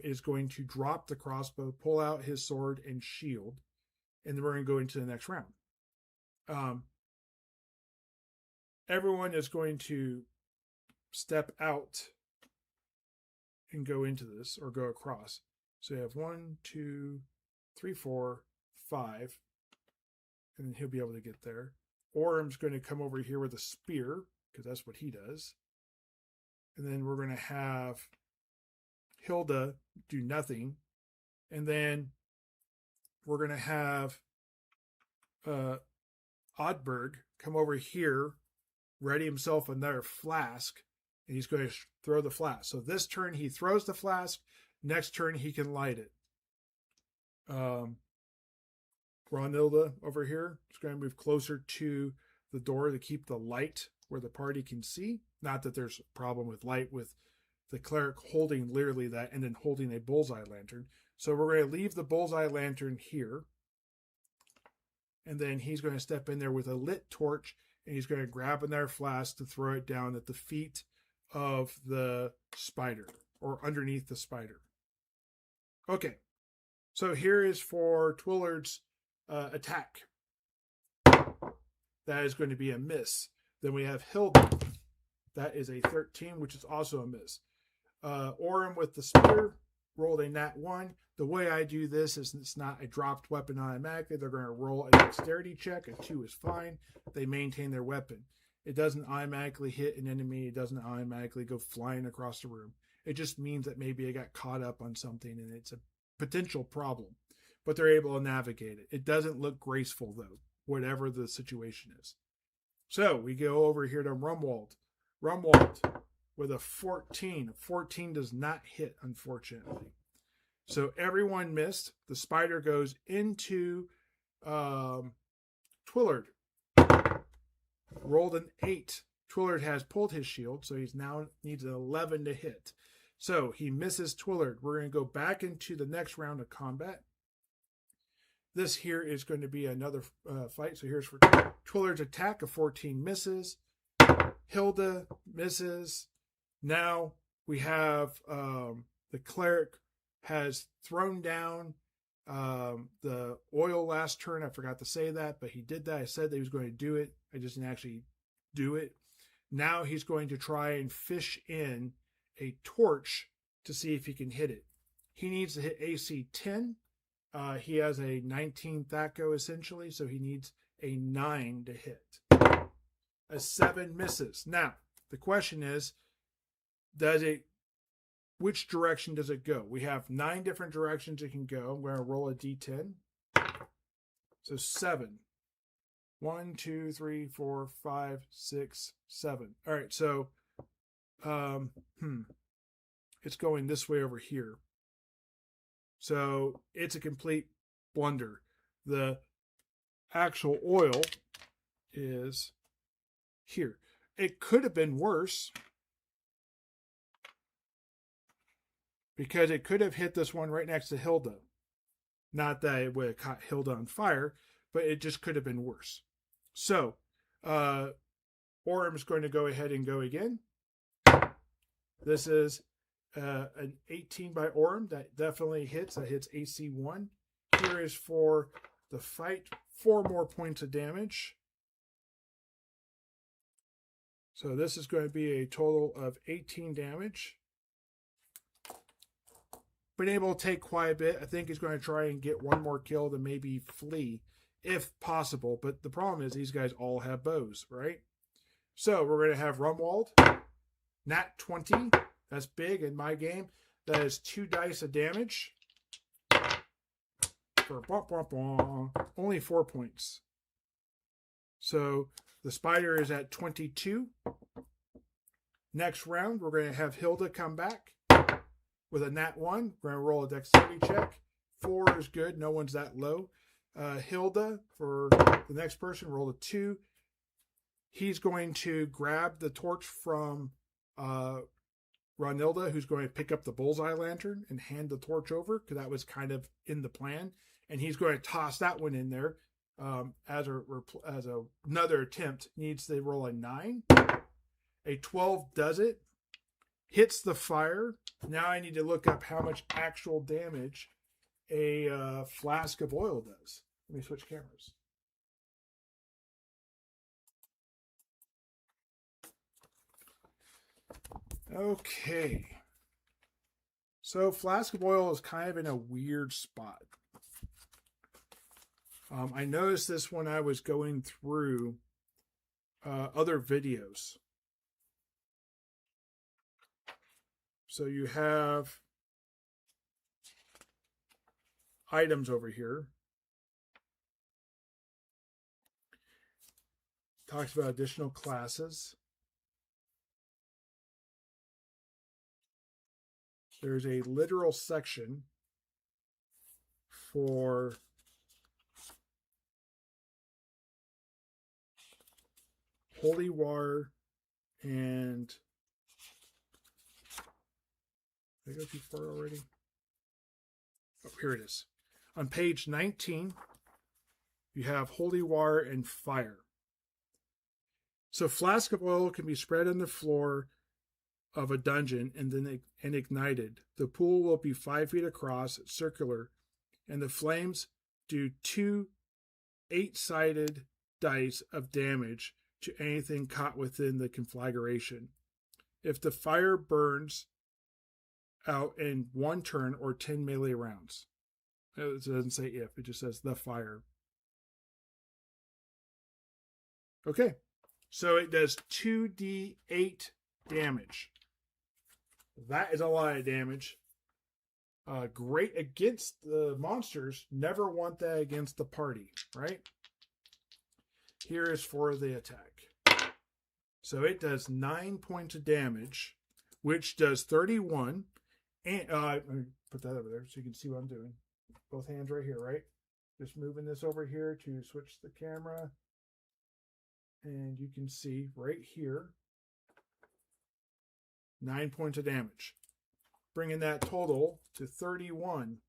[SPEAKER 1] is going to drop the crossbow, pull out his sword and shield, and then we're going to go into the next round. Everyone is going to step out and go into this, or go across. So you have 1, 2, 3, 4, 5, and then he'll be able to get there. Orm's going to come over here with a spear, because that's what he does. And then we're going to have Hilda do nothing. And then we're going to have Oddberg come over here, ready himself another flask, and he's going to throw the flask. So this turn he throws the flask, next turn he can light it. Ronilda over here is going to move closer to the door to keep the light where the party can see. Not that there's a problem with light with the cleric holding literally that and then holding a bullseye lantern. So we're going to leave the bullseye lantern here. And then he's going to step in there with a lit torch, and he's going to grab another flask to throw it down at the feet of the spider, or underneath the spider. Okay, so here is for Twillard's attack. That is going to be a miss. Then we have Hilda. That is a 13, which is also a miss. Orem with the spear rolled a nat 1. The way I do this is it's not a dropped weapon automatically. They're going to roll a dexterity check. A 2 is fine. They maintain their weapon. It doesn't automatically hit an enemy. It doesn't automatically go flying across the room. It just means that maybe it got caught up on something and it's a potential problem. But they're able to navigate it. It doesn't look graceful, though, whatever the situation is. So we go over here to Rumwald. Rumwald with a 14. A 14 does not hit, unfortunately. So everyone missed. The spider goes into Twillard. Rolled an 8. Twillard has pulled his shield, so he's now needs an 11 to hit. So he misses Twillard. We're going to go back into the next round of combat. This here is going to be another fight. So here's for Twillard's attack. A 14 misses. Hilda misses. Now we have the cleric has thrown down the oil last turn. I forgot to say that, but he did that. I said that he was going to do it. I just didn't actually do it. Now he's going to try and fish in a torch to see if he can hit it. He needs to hit AC 10. He has a 19 THAC0 essentially, so he needs a 9 to hit. A 7 misses. Now, the question is, which direction does it go? We have 9 different directions it can go. I'm going to roll a d10. So 7. 1, 2, 3, 4, 5, 6, 7. All right, so it's going this way over here. So it's a complete blunder. The actual oil is here. It could have been worse, because it could have hit this one right next to Hilda. Not that it would have caught Hilda on fire, but it just could have been worse. So Orm's going to go ahead and go again. This is an 18 by Orm. That definitely hits. That hits AC 1. Here is for the fight. 4 more points of damage. So this is going to be a total of 18 damage. Been able to take quite a bit. I think he's going to try and get one more kill to maybe flee, if possible. But the problem is these guys all have bows, right? So we're going to have Rumwald. Nat 20. That's big in my game. That is 2 dice of damage. For only 4 points. So the spider is at 22. Next round, we're going to have Hilda come back with a nat 1. We're going to roll a dexterity check. 4 is good. No one's that low. Hilda, for the next person, rolled a 2. He's going to grab the torch from Ronilda, who's going to pick up the bullseye lantern and hand the torch over, because that was kind of in the plan. And he's going to toss that one in there as another attempt. Needs to roll a 9. A 12 does it. Hits the fire. Now I need to look up how much actual damage a flask of oil does. Let me switch cameras. Okay. So flask of oil is kind of in a weird spot. I noticed this when I was going through other videos. So you have items over here. Talks about additional classes. There's a literal section for holy water and... Did I go too far already? Oh, here it is. On page 19, you have holy water and fire. So flask of oil can be spread on the floor of a dungeon and ignited. The pool will be 5 feet across, circular, and the flames do 2 8-sided dice of damage to anything caught within the conflagration. If the fire burns out in 1 turn or 10 melee rounds. It doesn't say if, it just says the fire. Okay, so it does 2d8 damage. That is a lot of damage. Great against the monsters. Never want that against the party, right? Here is for the attack. So it does 9 points of damage, which does 31. And let me put that over there so you can see what I'm doing. Both hands right here, right? Just moving this over here to switch the camera. And you can see right here, 9 points of damage. Bringing that total to 31,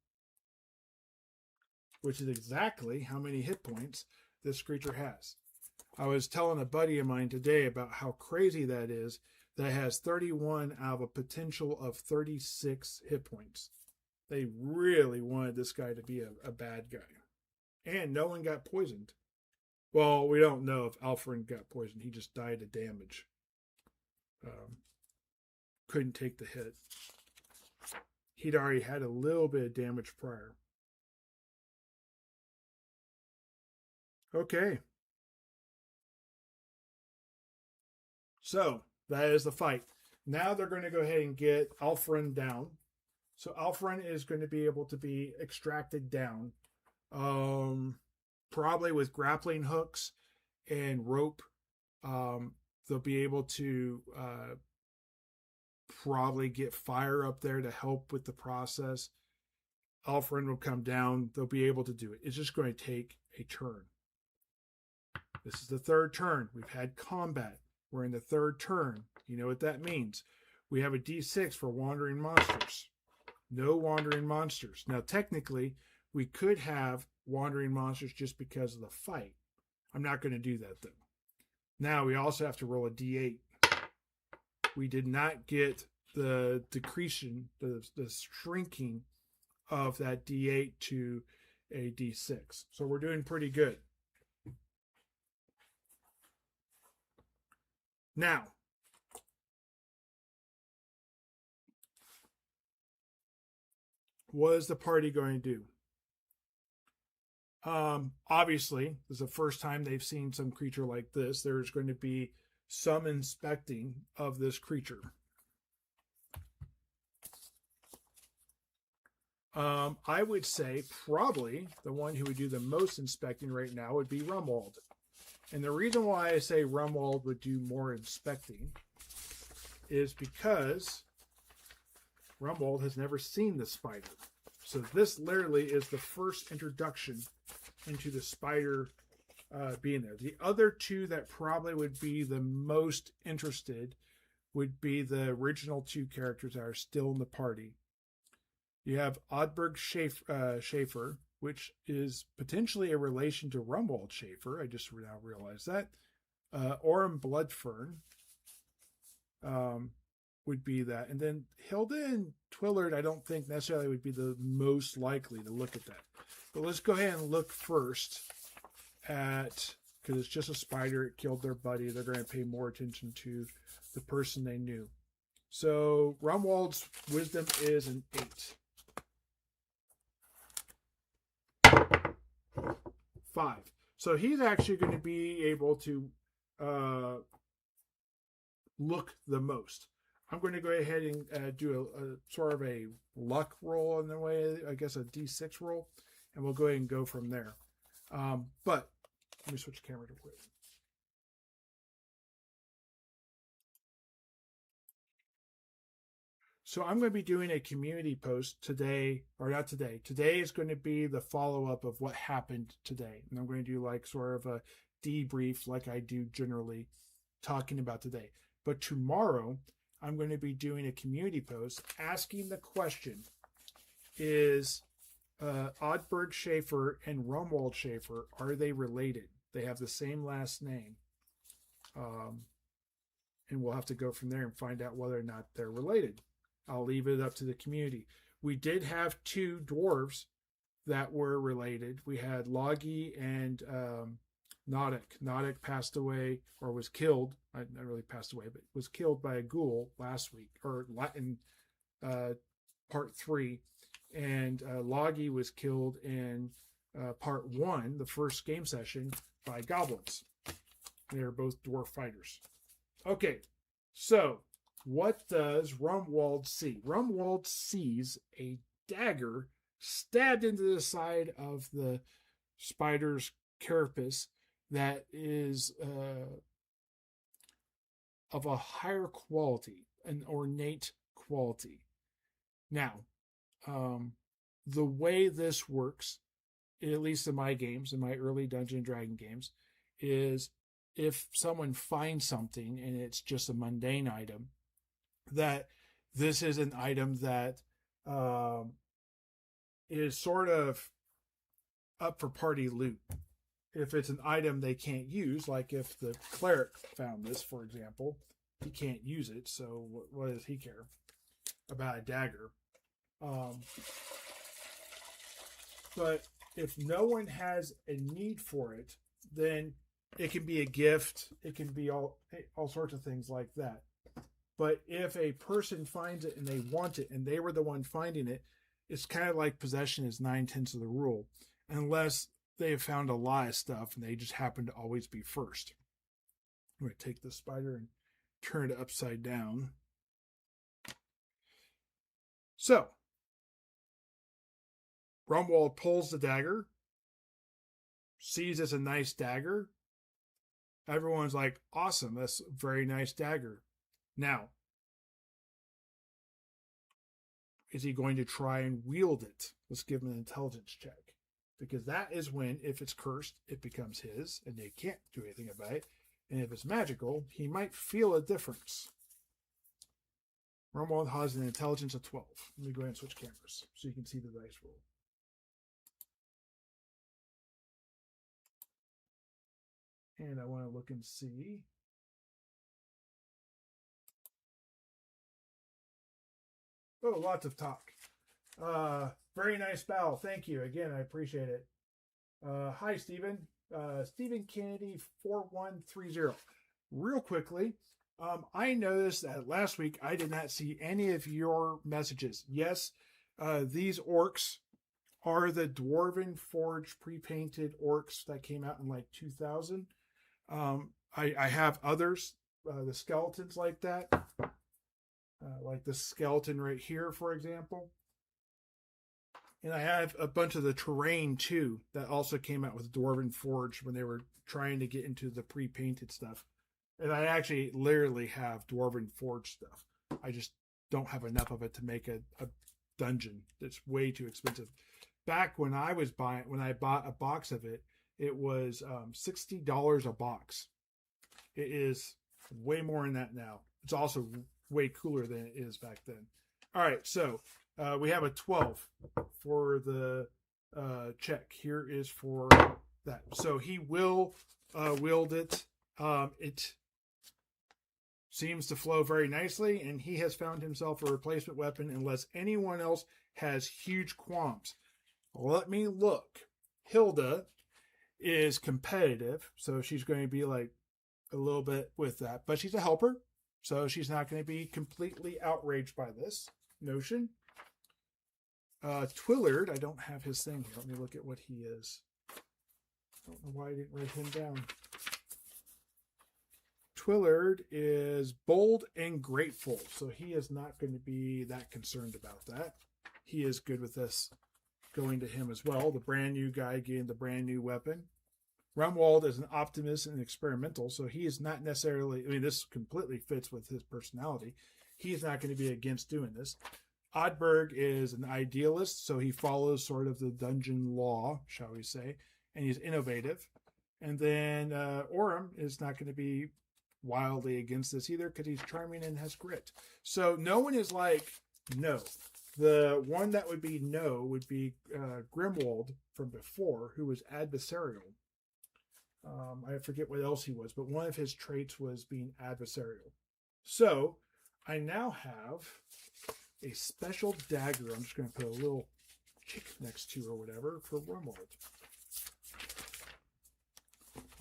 [SPEAKER 1] which is exactly how many hit points this creature has. I was telling a buddy of mine today about how crazy that is. That has 31 out of a potential of 36 hit points. They really wanted this guy to be a bad guy. And no one got poisoned. Well, we don't know if Alfred got poisoned. He just died of damage. Couldn't take the hit. He'd already had a little bit of damage prior. Okay. So, that is the fight. Now they're going to go ahead and get Alfred down. So Alfred is going to be able to be extracted down. Probably with grappling hooks and rope. They'll be able to probably get fire up there to help with the process. Alfred will come down. They'll be able to do it. It's just going to take a turn. This is the 3rd turn. We've had combat. We're in the 3rd turn. You know what that means. We have a D6 for wandering monsters. No wandering monsters. Now, technically, we could have wandering monsters just because of the fight. I'm not going to do that, though. Now we also have to roll a d8. We did not get the decretion, the shrinking of that d8 to a d6. So we're doing pretty good. Now, what is the party going to do? Obviously, this is the first time they've seen some creature like this. There's going to be some inspecting of this creature. I would say probably the one who would do the most inspecting right now would be Rumwald. And the reason why I say Rumwald would do more inspecting is because Rumwald has never seen the spider. So this literally is the first introduction into the spider being there. The other two that probably would be the most interested would be the original two characters that are still in the party. You have Oddberg Schaefer, which is potentially a relation to Rumwald Schaefer. I just now realized that. Orem Bloodfern would be that. And then Hilda and Twillard, I don't think necessarily would be the most likely to look at that. But let's go ahead and look first at, because it's just a spider, it killed their buddy. They're going to pay more attention to the person they knew. So Rumwald's wisdom is an 8. 5. So he's actually going to be able to look the most. I'm going to go ahead and do a sort of a luck roll in the way, I guess a d6 roll, and we'll go ahead and go from there. But let me switch camera real quick. So I'm going to be doing a community post today, or not today. Today is going to be the follow-up of what happened today. And I'm going to do like sort of a debrief like I do generally talking about today. But tomorrow, I'm going to be doing a community post asking the question, is Oddberg Schaefer and Rumwald Schaefer, are they related? They have the same last name. And we'll have to go from there and find out whether or not they're related. I'll leave it up to the community. We did have 2 dwarves that were related. We had Logie and Nodic. Nodic passed away, or was killed. Not really passed away, but was killed by a ghoul last week, or in part 3. And Logie was killed in part 1, the first game session, by goblins. They're both dwarf fighters. Okay, so what does Rumwald see? Rumwald sees a dagger stabbed into the side of the spider's carapace that is of a higher quality, an ornate quality. Now, the way this works, at least in my games, in my early Dungeons & Dragons games, is if someone finds something and it's just a mundane item, that this is an item that is sort of up for party loot. If it's an item they can't use, like if the cleric found this, for example, he can't use it, so what does he care about a dagger? But if no one has a need for it, then it can be a gift. It can be all sorts of things like that. But if a person finds it and they want it and they were the one finding it, it's kind of like possession is 9/10 of the rule, unless they have found a lot of stuff and they just happen to always be first. I'm going to take the spider and turn it upside down. So, Rumwald pulls the dagger, sees it's a nice dagger. Everyone's like, awesome, that's a very nice dagger. Now, is he going to try and wield it? Let's give him an intelligence check. Because that is when, if it's cursed, it becomes his, and they can't do anything about it. And if it's magical, he might feel a difference. Rumwald has an intelligence of 12. Let me go ahead and switch cameras so you can see the dice roll. And I want to look and see. Oh, lots of talk. Very nice bow. Thank you. Again, I appreciate it. Hi, Stephen. Stephen Kennedy 4130. Real quickly, I noticed that last week I did not see any of your messages. Yes, these orcs are the Dwarven Forge pre-painted orcs that came out in like 2000. I have others, the skeletons like that. Like the skeleton right here, for example. And I have a bunch of the terrain too that also came out with Dwarven Forge when they were trying to get into the pre-painted stuff. And I actually literally have Dwarven Forge stuff. I just don't have enough of it to make a dungeon. It's way too expensive. Back when I bought a box of it, it was $60 a box. It is way more than that now. It's also way cooler than it is back then. All right, so we have a 12 for the check. Here is for that. So he will wield it. It seems to flow very nicely, and he has found himself a replacement weapon unless anyone else has huge qualms. Let me look. Hilda is competitive, so she's going to be like a little bit with that, but she's a helper, so she's not going to be completely outraged by this notion. Twillard, I don't have his thing here. Let me look at what he is. I don't know why I didn't write him down. Twillard is bold and grateful, so he is not going to be that concerned about that. He is good with this going to him as well. The brand new guy getting the brand new weapon. Rumwald is an optimist and experimental, so he is not necessarily, I mean, this completely fits with his personality. He is not going to be against doing this. Oddberg is an idealist, so he follows sort of the dungeon law, shall we say, and he's innovative. And then Orem is not going to be wildly against this either because he's charming and has grit. So no one is like, no. The one that would be no would be Grimwald from before, who was adversarial. I forget what else he was, but one of his traits was being adversarial. So I now have a special dagger. I'm just going to put a little chick next to or whatever for Grimwald.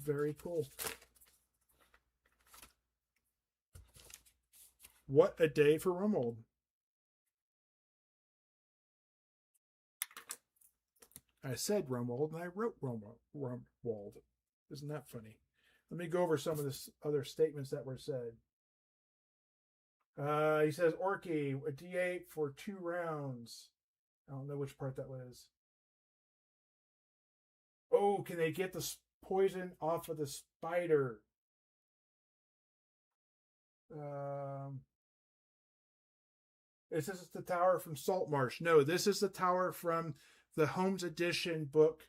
[SPEAKER 1] Very cool. What a day for Rumwald. I said Rumwald and I wrote Rumwald. Isn't that funny? Let me go over some of the other statements that were said. He says, Orky, a D8 for 2 rounds. I don't know which part that was. Oh, can they get the poison off of the spider? Is this the tower from Saltmarsh? No, this is the tower from the Holmes Edition book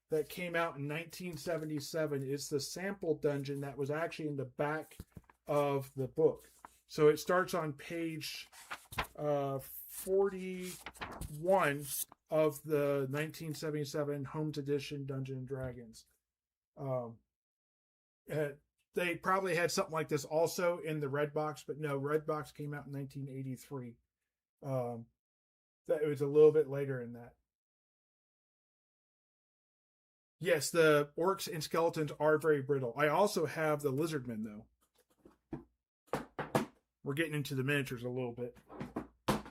[SPEAKER 1] that came out in 1977. It's the sample dungeon that was actually in the back of the book. So it starts on page 41 of the 1977 Holmes Edition Dungeons and Dragons. They probably had something like this also in the Red Box, but no, Red Box came out in 1983. That it was a little bit later in that. Yes, the orcs and skeletons are very brittle. I also have the lizardmen, though. We're getting into the miniatures a little bit. Let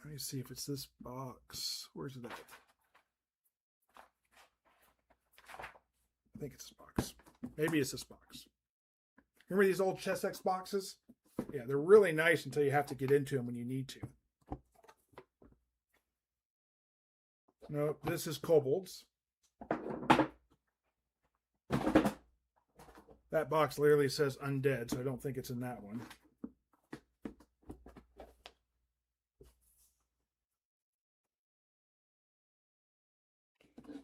[SPEAKER 1] me see if it's this box. Where's it at? I think it's this box. Maybe it's this box. Remember these old Chessex boxes? Yeah, they're really nice until you have to get into them when you need to. No, this is kobolds. That box literally says undead, so I don't think it's in that one.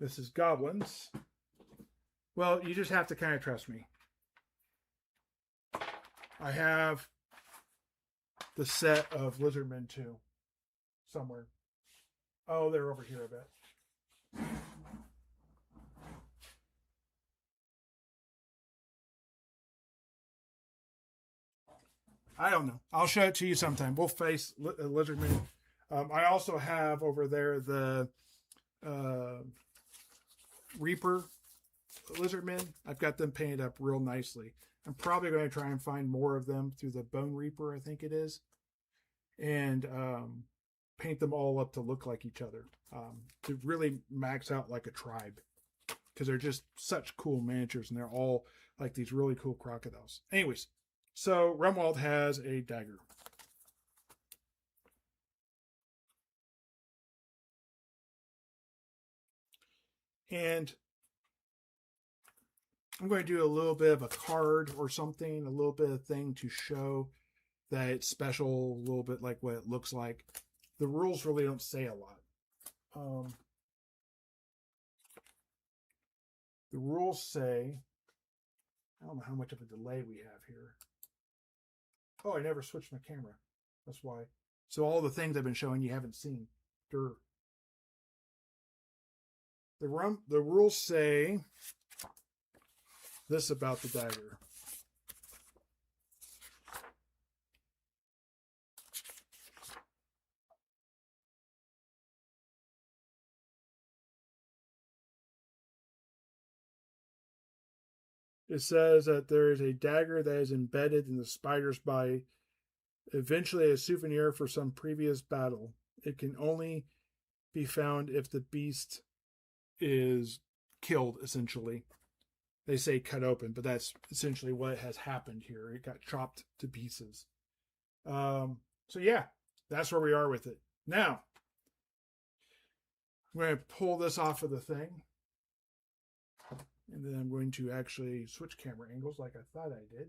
[SPEAKER 1] This is goblins. Well, you just have to kind of trust me. I have the set of lizardmen too, somewhere. Oh, they're over here, I bet. I don't know. I'll show it to you sometime. We'll face Lizardman. I also have over there the Reaper Lizardmen. I've got them painted up real nicely. I'm probably going to try and find more of them through the Bone Reaper, I think it is, and paint them all up to look like each other, to really max out like a tribe, because they're just such cool miniatures, and they're all like these really cool crocodiles. Anyways, so Rumwald has a dagger. And I'm going to do a little bit of a card or something, a little bit of thing to show that it's special, a little bit like what it looks like. The rules really don't say a lot. The rules say, I don't know how much of a delay we have here. Oh, I never switched my camera. That's why. So all the things I've been showing you haven't seen. Durr. The rules say this about the dagger. It says that there is a dagger that is embedded in the spider's body, eventually a souvenir for some previous battle. It can only be found if the beast is killed, essentially. They say cut open, but that's essentially what has happened here. It got chopped to pieces. So yeah, that's where we are with it. Now, I'm going to pull this off of the thing. And then I'm going to actually switch camera angles like I thought I did.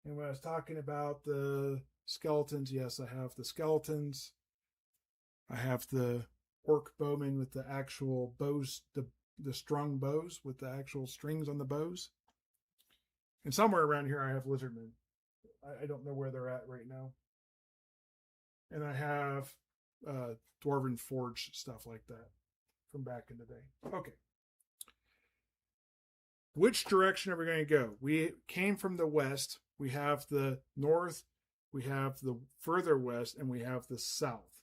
[SPEAKER 1] And when I was talking about the skeletons, yes, I have the skeletons. I have the orc bowmen with the actual bows, the strung bows with the actual strings on the bows. And somewhere around here I have lizardmen. I don't know where they're at right now. And I have dwarven forge stuff like that from back in the day. Okay. Which direction are we going to go? We came from the west. We have the north. We have the further west. And we have the south.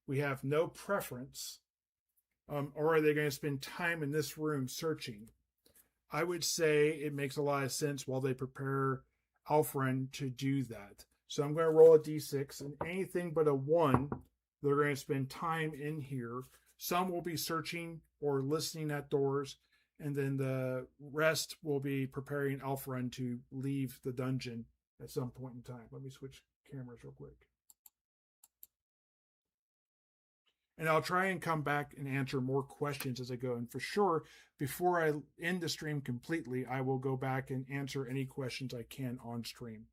[SPEAKER 1] We have no preference. Or are they going to spend time in this room searching? I would say it makes a lot of sense while they prepare Alfred to do that. So I'm going to roll a d6, and anything but a 1, they're going to spend time in here. Some will be searching or listening at doors, and then the rest will be preparing Alfred to leave the dungeon at some point in time. Let me switch cameras real quick. And I'll try and come back and answer more questions as I go. And for sure, before I end the stream completely, I will go back and answer any questions I can on stream.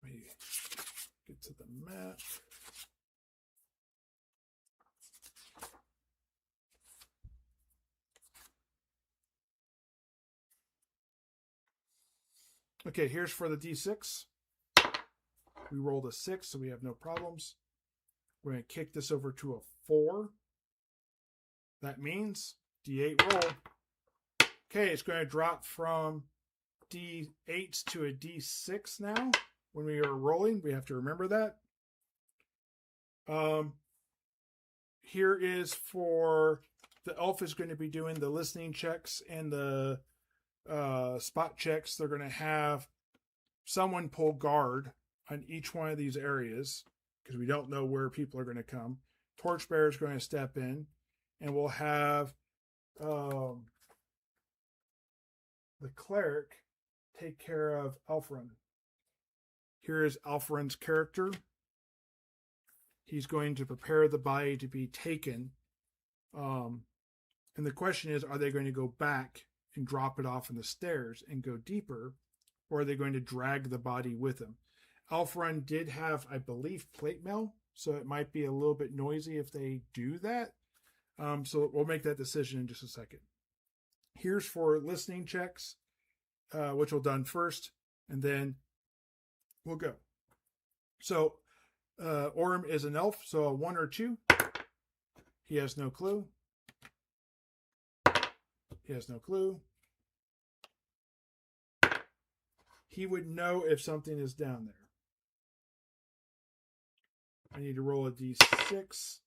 [SPEAKER 1] Let me get to the map. Okay, here's for the d6. We rolled a 6, so we have no problems. We're going to kick this over to a 4. That means d8 roll. Okay, it's going to drop from d8s to a d6 now. When we are rolling, we have to remember that. Here is for the elf is going to be doing the listening checks and the spot checks. They're going to have someone pull guard on each one of these areas because we don't know where people are going to come. Torchbearer is going to step in, and we'll have the cleric take care of Alfred. Here is Alfred's character. He's going to prepare the body to be taken. And the question is, are they going to go back and drop it off in the stairs and go deeper, or are they going to drag the body with them? Alfred did have, I believe, plate mail, so it might be a little bit noisy if they do that. So we'll make that decision in just a second. Here's for listening checks, which we'll done first, and then we'll go. So Orm is an elf, so a 1 or 2. He has no clue. He has no clue. He would know if something is down there. I need to roll a d6.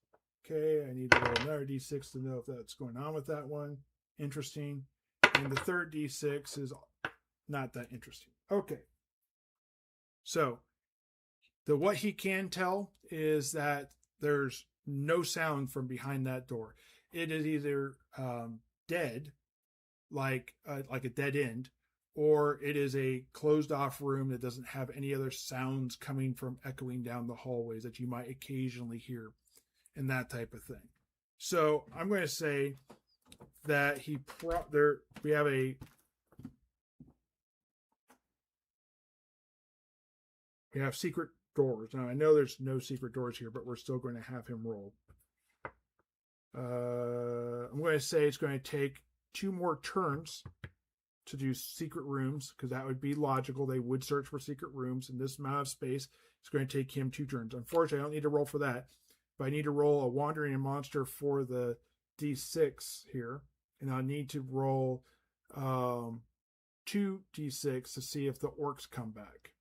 [SPEAKER 1] Okay, I need to roll another d6 to know if that's going on with that one. Interesting. And the third d6 is not that interesting. Okay. So, what he can tell is that there's no sound from behind that door. It is either dead, like a dead end, or it is a closed off room that doesn't have any other sounds coming from echoing down the hallways that you might occasionally hear, and that type of thing. So I'm going to say that we have secret doors. Now I know there's no secret doors here, but we're still going to have him roll. I'm going to say it's going to take 2 more turns to do secret rooms, because that would be logical. They would search for secret rooms in this amount of space. It's going to take him 2 turns. Unfortunately, I don't need to roll for that, but I need to roll a wandering monster for the d6 here, and I need to roll 2 d6 to see if the orcs come back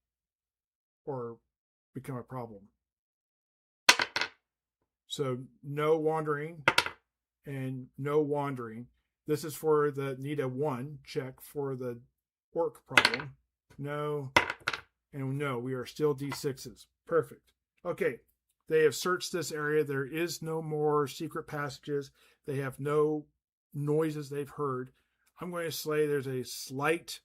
[SPEAKER 1] or become a problem. So no wandering and no wandering. This is for the need a 1 check for the orc problem. No, and no, we are still d6s. Perfect. Okay, they have searched this area. There is no more secret passages. They have no noises they've heard. I'm going to say there's a slight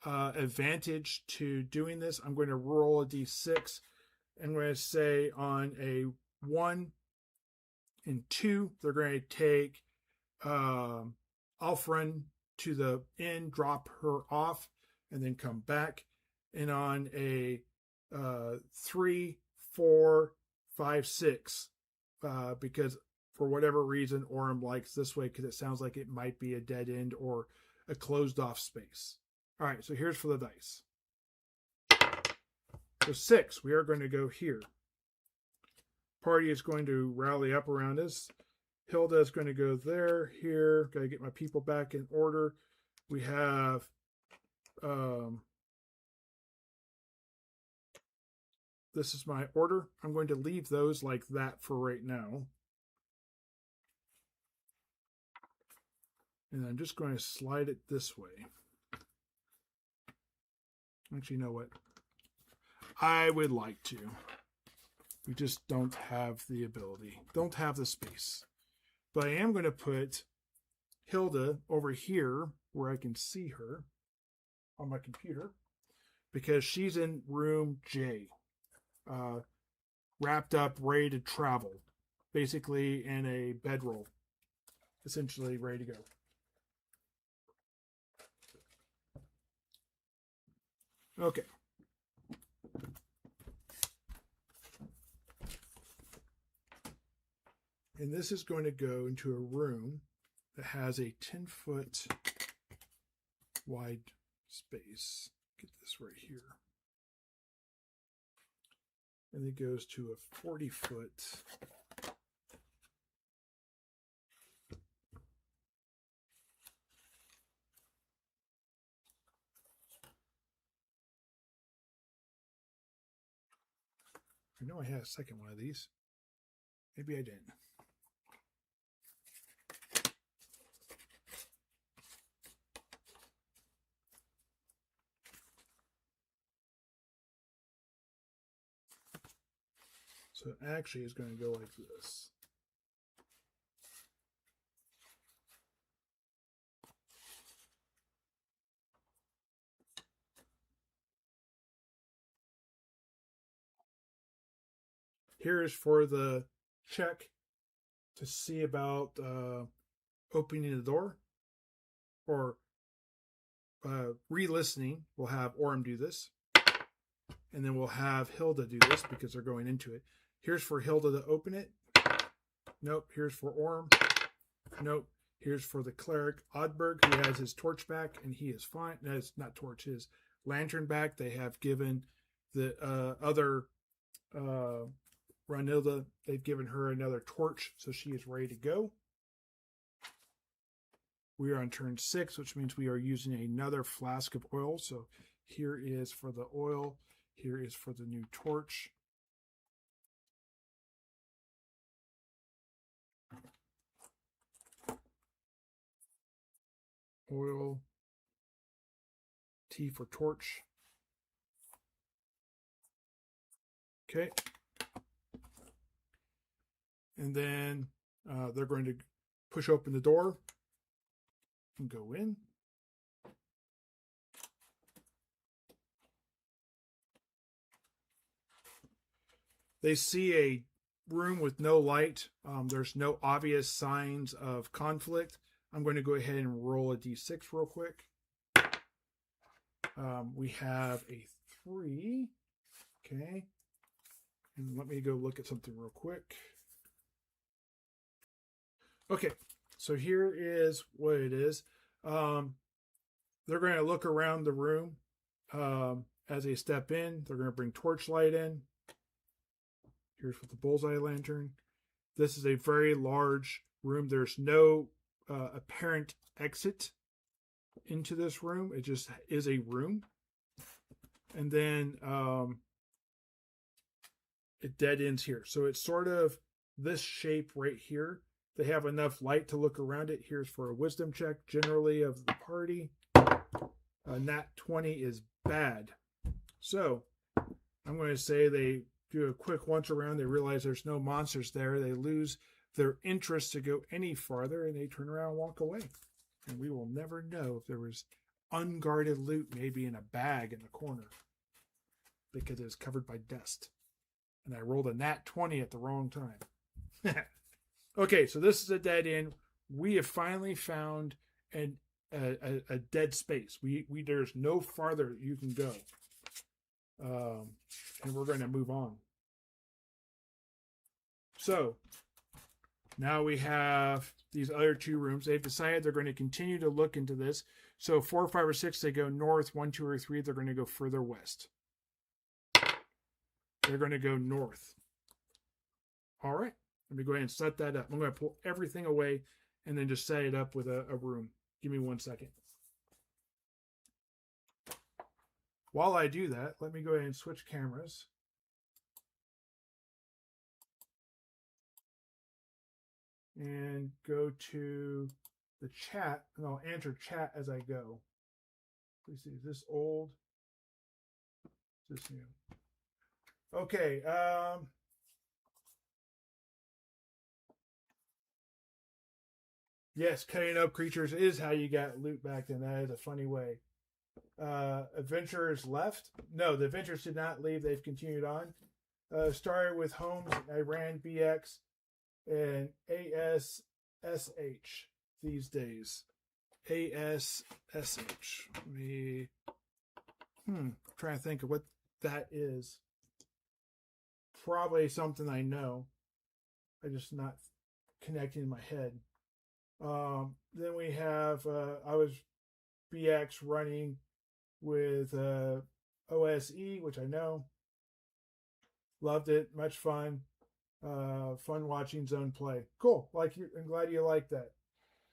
[SPEAKER 1] advantage to doing this. I'm going to roll a d6. I'm going to say on a 1 and 2, they're going to take Alfred to the inn, drop her off, and then come back. And on a 3, 4, 5, 6, because for whatever reason, Orem likes this way because it sounds like it might be a dead end or a closed off space. All right, so here's for the dice. So 6, we are going to go here. Party is going to rally up around us. Hilda is going to go there, here. Got to get my people back in order. We have this is my order. I'm going to leave those like that for right now. And I'm just going to slide it this way. Actually, you know what? I would like to. We just don't have the ability. Don't have the space. But I am going to put Hilda over here where I can see her on my computer, because she's in room J, wrapped up, ready to travel, basically in a bedroll, essentially ready to go. Okay. And this is going to go into a room that has a 10-foot wide space. Get this right here. And it goes to a 40-foot. I know I had a second one of these. Maybe I didn't. So it actually is going to go like this. Here is for the check to see about opening the door or re-listening. We'll have Orem do this. And then we'll have Hilda do this because they're going into it. Here's for Hilda to open it. Nope. Here's for Orem. Nope. Here's for the cleric Oddberg, who has his torch back, and he is fine. No, it's not torch, his lantern back. They have given the other Ranilda, they've given her another torch, so she is ready to go. We are on turn 6, which means we are using another flask of oil. So here is for the oil. Here is for the new torch. Oil. T for torch. Okay. And then they're going to push open the door and go in. They see a room with no light. There's no obvious signs of conflict. I'm going to go ahead and roll a d6 real quick. We have a 3. Okay. And let me go look at something real quick. Okay, so here is what it is. They're going to look around the room as they step in. They're going to bring torchlight in. Here's with the bullseye lantern. This is a very large room. There's no apparent exit into this room. It just is a room. And then it dead ends here. So it's sort of this shape right here. They have enough light to look around it. Here's for a wisdom check, generally, of the party. Nat 20 is bad. So I'm going to say they do a quick once around. They realize there's no monsters there. They lose their interest to go any farther, and they turn around and walk away. And we will never know if there was unguarded loot maybe in a bag in the corner because it was covered by dust. And I rolled a nat 20 at the wrong time. Okay, so this is a dead end. We have finally found a dead space. There's no farther you can go. And we're going to move on. So now we have these other 2 rooms. They've decided they're going to continue to look into this. So 4, 5, or 6, they go north. 1, 2, or 3, they're going to go further west. They're going to go north. All right. Let me go ahead and set that up. I'm going to pull everything away and then just set it up with a room. Give me 1 second. While I do that, let me go ahead and switch cameras. And go to the chat, and I'll answer chat as I go. Please see, is this old? Is this new? Okay, yes, cutting up creatures is how you got loot back then. That is a funny way. Adventurers left? No, the adventurers did not leave. They've continued on. Started with Holmes. I ran BX and ASSH these days. ASSH. Let me trying to think of what that is. Probably something I know. I just not connecting in my head. Then we have I was BX running with OSE, which I know. Loved it. Much fun. Fun watching Zone play. Cool. I'm glad you like that.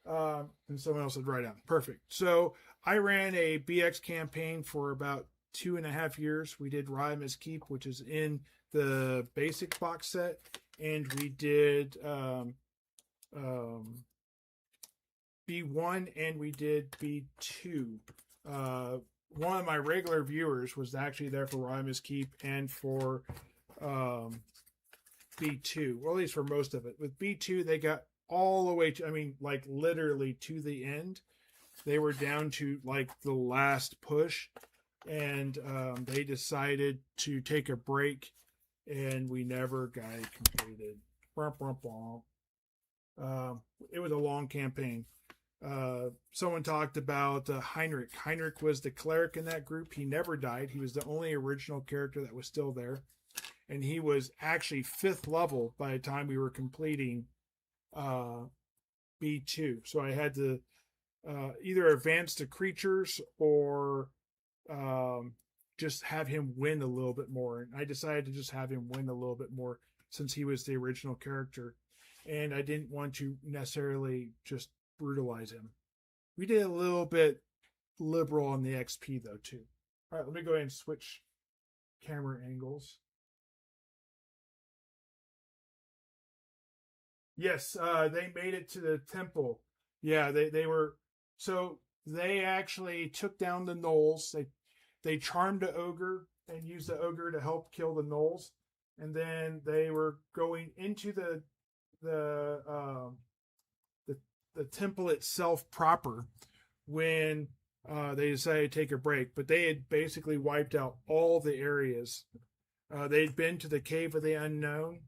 [SPEAKER 1] And someone else said right on. Perfect. So I ran a BX campaign for about 2.5 years. We did Rhymus Keep, which is in the basic box set, and we did B1 and we did B2. One of my regular viewers was actually there for Rhymus Keep and for B2, or at least for most of it. With B2, they got all the way to, literally to the end. They were down to the last push, and they decided to take a break, and we never got it completed. It was a long campaign. Someone talked about Heinrich. Heinrich was the cleric in that group. He never died. He was the only original character that was still there. And he was actually 5th level by the time we were completing B2. So I had to either advance the creatures or just have him win a little bit more. And I decided to just have him win a little bit more since he was the original character. And I didn't want to necessarily just brutalize him. We did a little bit liberal on the XP though too. All right, let me go ahead and switch camera angles. Yes, they made it to the temple. Yeah, they were so they actually took down the gnolls. They charmed the ogre and used the ogre to help kill the gnolls, and then they were going into the um, the the temple itself proper when they decided to take a break. But they had basically wiped out all the areas. They'd been to the Cave of the Unknown.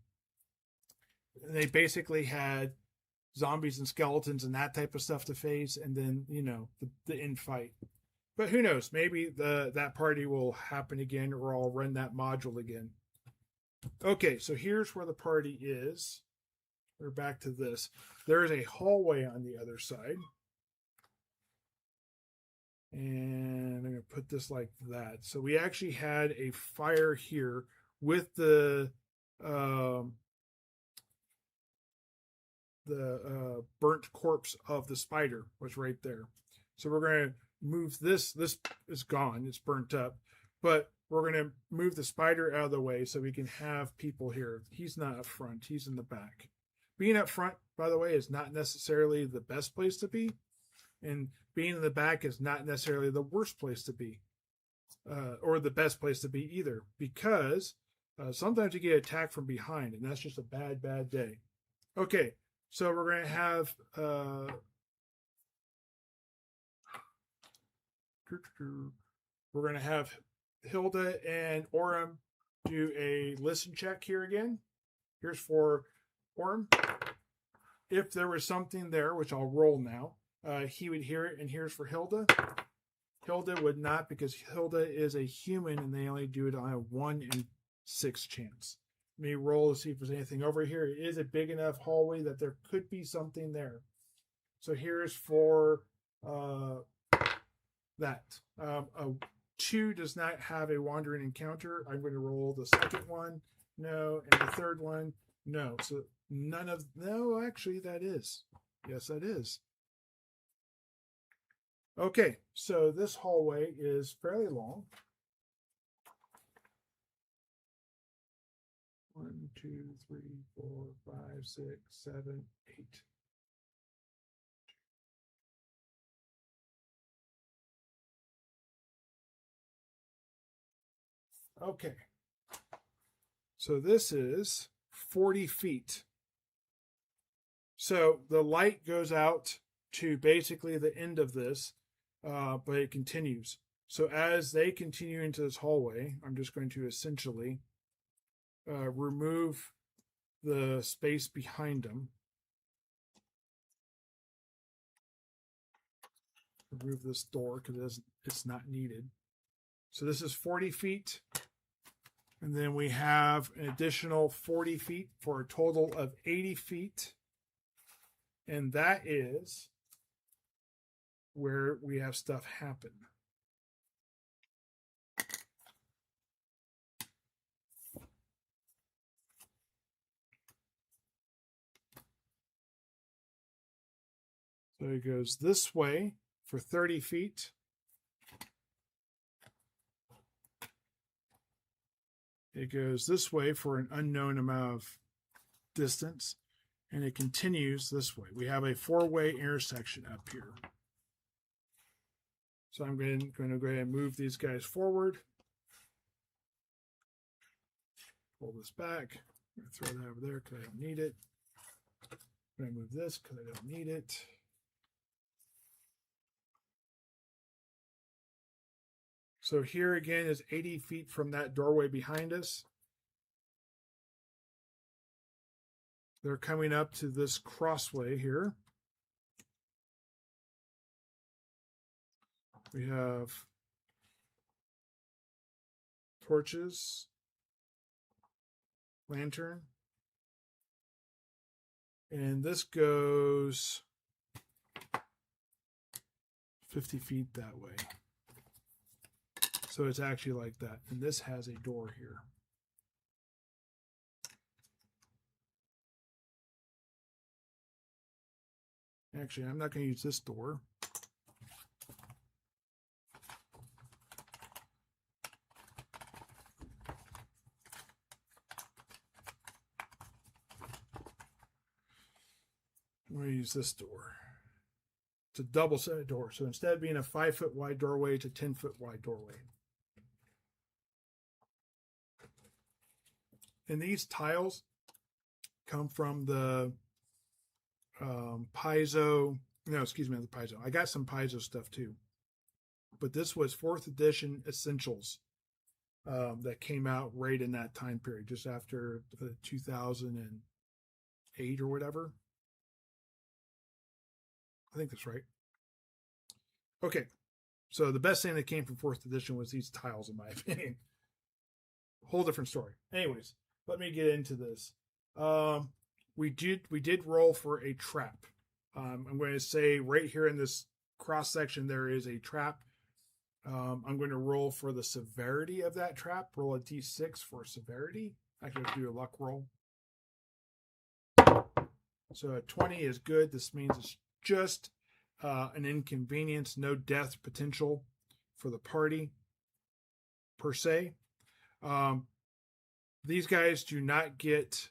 [SPEAKER 1] They basically had zombies and skeletons and that type of stuff to face, and then the end fight. But who knows? Maybe that party will happen again, or I'll run that module again. Okay, so here's where the party is. We're back to this. There is a hallway on the other side. And I'm going to put this like that. So we actually had a fire here with the burnt corpse of the spider was right there. So we're going to move this. This is gone. It's burnt up. But we're going to move the spider out of the way so we can have people here. He's not up front. He's in the back. Being up front, by the way, is not necessarily the best place to be. And being in the back is not necessarily the worst place to be. Or the best place to be either. Because sometimes you get attacked from behind. And that's just a bad, bad day. Okay. So we're going to have Hilda and Orem do a listen check here again. Here's for Orem. If there was something there, which I'll roll now, he would hear it. And here's for Hilda. Hilda would not, because Hilda is a human and they only do it on a 1 in 6 chance. Let me roll to see if there's anything over here. It is a big enough hallway that there could be something there. So here's for that. A 2 does not have a wandering encounter. I'm going to roll the second one. No. And the third one. No. So none of... No, actually, that is. Yes, that is. Okay, so this hallway is fairly long. 1, 2, 3, 4, 5, 6, 7, 8. Okay. So this is 40 feet. So the light goes out to basically the end of this, but it continues. So as they continue into this hallway, I'm just going to essentially remove the space behind them. Remove this door because it's not needed. So this is 40 feet. And then we have an additional 40 feet for a total of 80 feet. And that is where we have stuff happen. So it goes this way for 30 feet. It goes this way for an unknown amount of distance. And it continues this way. We have a 4-way intersection up here. So I'm going to go ahead and move these guys forward. Pull this back. I'm going to throw that over there because I don't need it. I'm going to move this because I don't need it. So here again is 80 feet from that doorway behind us. They're coming up to this crossway here. We have torches, lantern, and this goes 50 feet that way. So it's actually like that. And this has a door here. Actually, I'm not going to use this door. I'm going to use this door. It's a double set door. So instead of being a 5-foot wide doorway, it's a 10-foot wide doorway. And these tiles come from the Paizo. No, excuse me, the Paizo. I got some Paizo stuff too. But this was 4th edition Essentials that came out right in that time period, just after 2008 or whatever. I think that's right. Okay, so the best thing that came from 4th edition was these tiles, in my opinion. Whole different story. Anyways, let me get into this. We did roll for a trap. I'm going to say right here in this cross section there is a trap. I'm going to roll for the severity of that trap. Roll a d6 for severity. Actually, let's do a luck roll. So a 20 is good. This means it's just an inconvenience, no death potential for the party per se. These guys do not get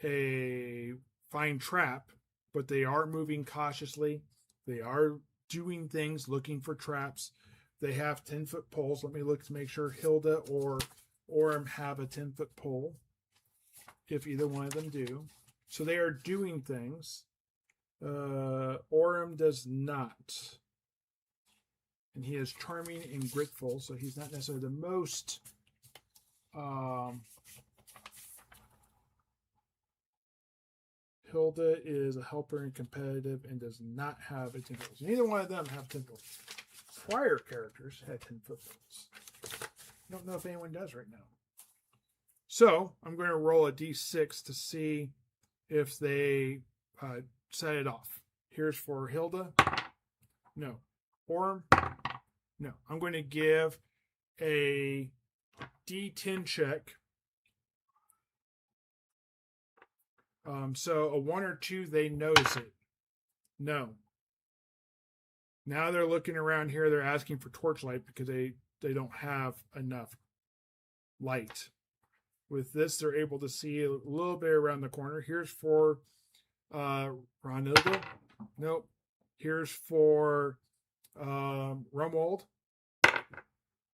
[SPEAKER 1] a fine trap, but they are moving cautiously. They are doing things, looking for traps. They have 10-foot poles. Let me look to make sure Hilda or Orem have a 10-foot pole, if either one of them do. So they are doing things. Orem does not. And he is charming and gritful, so he's not necessarily the most Hilda is a helper and competitive and does not have a 10-foot. So neither one of them have 10-foot. Prior characters had 10-foot poles. I don't know if anyone does right now. So I'm going to roll a d6 to see if they set it off. Here's for Hilda. No. Orem. No. I'm going to give a d10 check. So a 1 or 2, they notice it. No. Now they're looking around here. They're asking for torchlight because they don't have enough light. With this, they're able to see a little bit around the corner. Here's for Ronilda. Nope. Here's for Rumwald.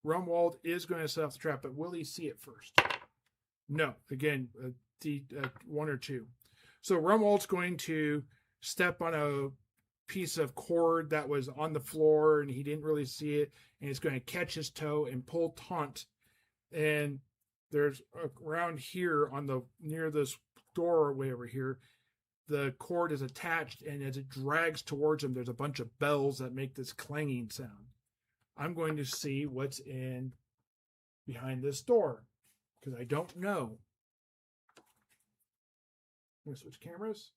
[SPEAKER 1] Rumwald is going to set off the trap, but will he see it first? No. Again, 1 or 2. So Rumwald's going to step on a piece of cord that was on the floor and he didn't really see it, and it's going to catch his toe and pull taut. And there's around here on the near this doorway over here, the cord is attached, and as it drags towards him, there's a bunch of bells that make this clanging sound. I'm going to see what's in behind this door because I don't know. I'm going to switch cameras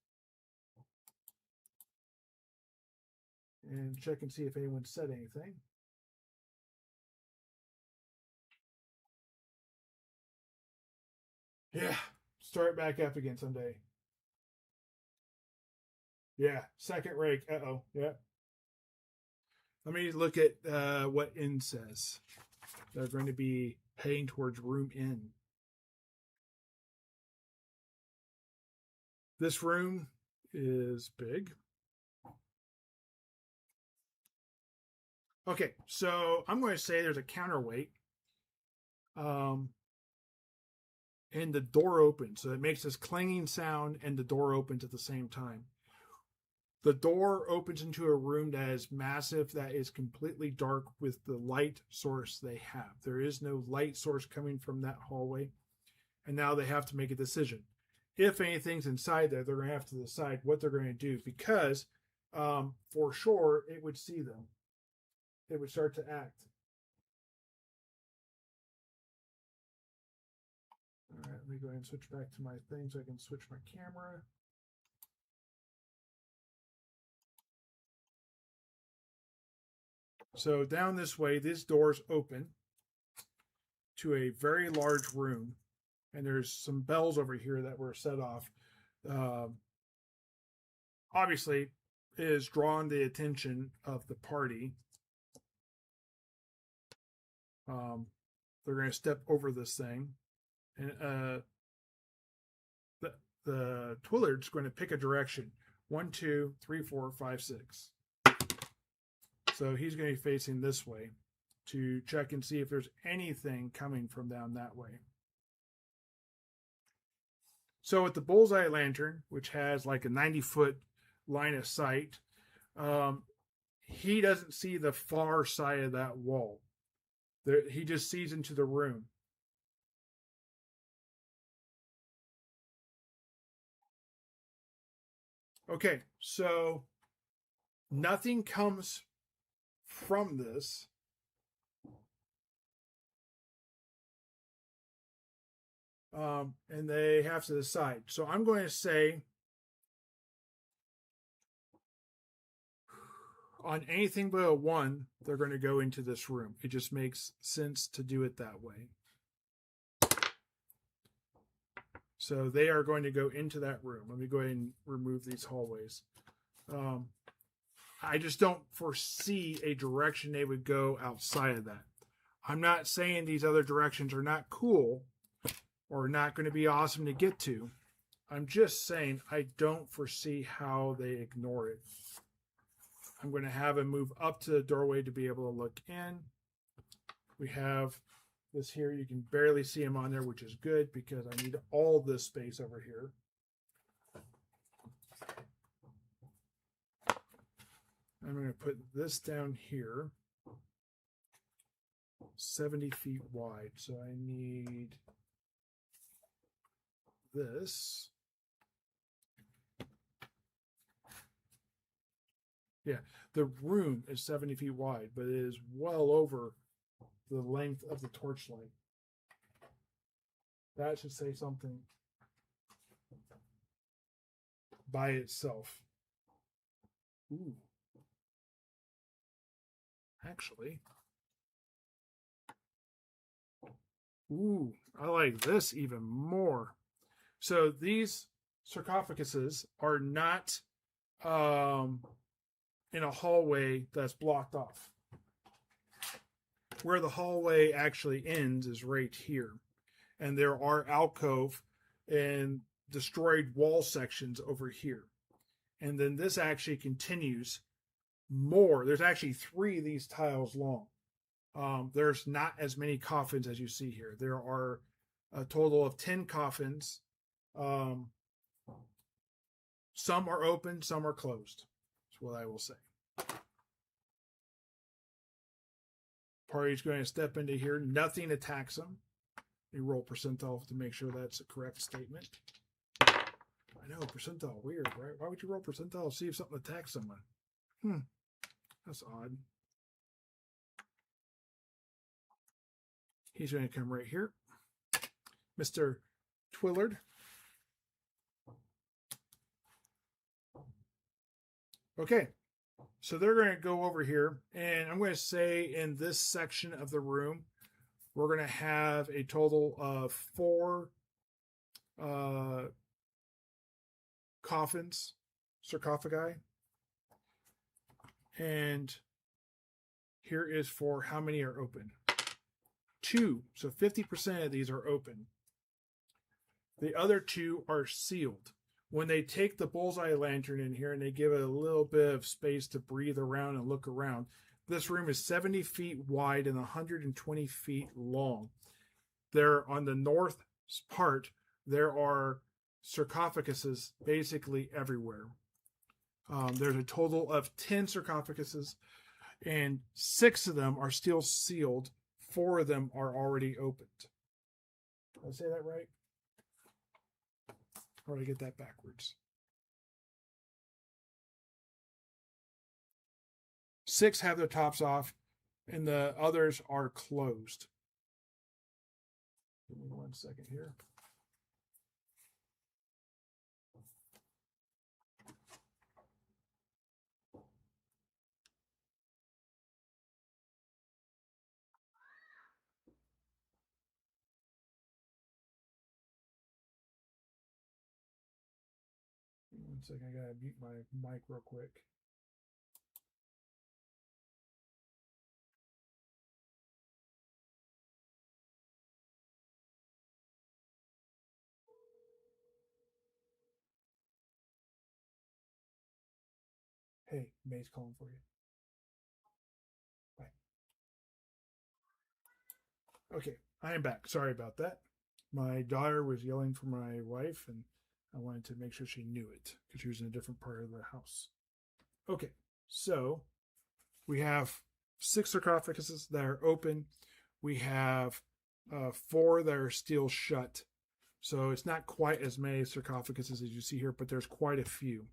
[SPEAKER 1] and check and see if anyone said anything. Yeah, start back up again someday. Yeah, second rake. Uh-oh, yeah. Let me look at what N says. They're going to be heading towards room N. This room is big. Okay, so I'm going to say there's a counterweight. And the door opens. So it makes this clanging sound and the door opens at the same time. The door opens into a room that is massive, that is completely dark with the light source they have. There is no light source coming from that hallway. And now they have to make a decision. If anything's inside there, they're going to have to decide what they're going to do because for sure it would see them. It would start to act. All right, let me go ahead and switch back to my thing so I can switch my camera. So down this way, these doors open to a very large room. And there's some bells over here that were set off. Obviously, it has drawn the attention of the party. They're going to step over this thing. And the Twillard's going to pick a direction. 1, 2, 3, 4, 5, 6. So he's going to be facing this way to check and see if there's anything coming from down that way. So with the bullseye lantern, which has like a 90-foot line of sight, he doesn't see the far side of that wall. He just sees into the room. Okay, so nothing comes from this. And they have to decide. So I'm going to say on anything but a 1, they're going to go into this room. It just makes sense to do it that way. So they are going to go into that room. Let me go ahead and remove these hallways. I just don't foresee a direction they would go outside of that. I'm not saying these other directions are not cool or not going to be awesome to get to. I'm just saying I don't foresee how they ignore it. I'm going to have him move up to the doorway to be able to look in. We have this here. You can barely see him on there, which is good because I need all this space over here. I'm going to put this down here, 70 feet wide. So I need this. Yeah, the room is 70 feet wide, but it is well over the length of the torchlight. That should say something by itself. Ooh. Actually. Ooh, I like this even more. So these sarcophaguses are not in a hallway that's blocked off. Where the hallway actually ends is right here. And there are alcove and destroyed wall sections over here. And then this actually continues more. There's actually 3 of these tiles long. There's not as many coffins as you see here. There are a total of 10 coffins. Some are open, some are closed. That's what I will say. Party's going to step into here. Nothing attacks them. You roll percentile to make sure that's a correct statement. I know, percentile, weird, right? Why would you roll percentile to see if something attacks someone? That's odd. He's going to come right here. Mr. Twillard. Okay, so they're going to go over here, and I'm going to say in this section of the room, we're going to have a total of 4 coffins, sarcophagi. And here is for how many are open. 2. So 50% of these are open. The other 2 are sealed. When they take the bullseye lantern in here and they give it a little bit of space to breathe around and look around, this room is 70 feet wide and 120 feet long. There, on the north part, there are sarcophaguses basically everywhere. There's a total of 10 sarcophaguses, and 6 of them are still sealed. 4 of them are already opened. Did I say that right? Or did I get that backwards? 6 have their tops off, and the others are closed. Give me 1 second here. Give me 1 second, I gotta mute my mic real quick. Hey, May's calling for you. Bye. Okay, I am back. Sorry about that. My daughter was yelling for my wife, and I wanted to make sure she knew it because she was in a different part of the house. Okay, so we have 6 sarcophaguses that are open. We have 4 that are still shut. So it's not quite as many sarcophaguses as you see here, but there's quite a few.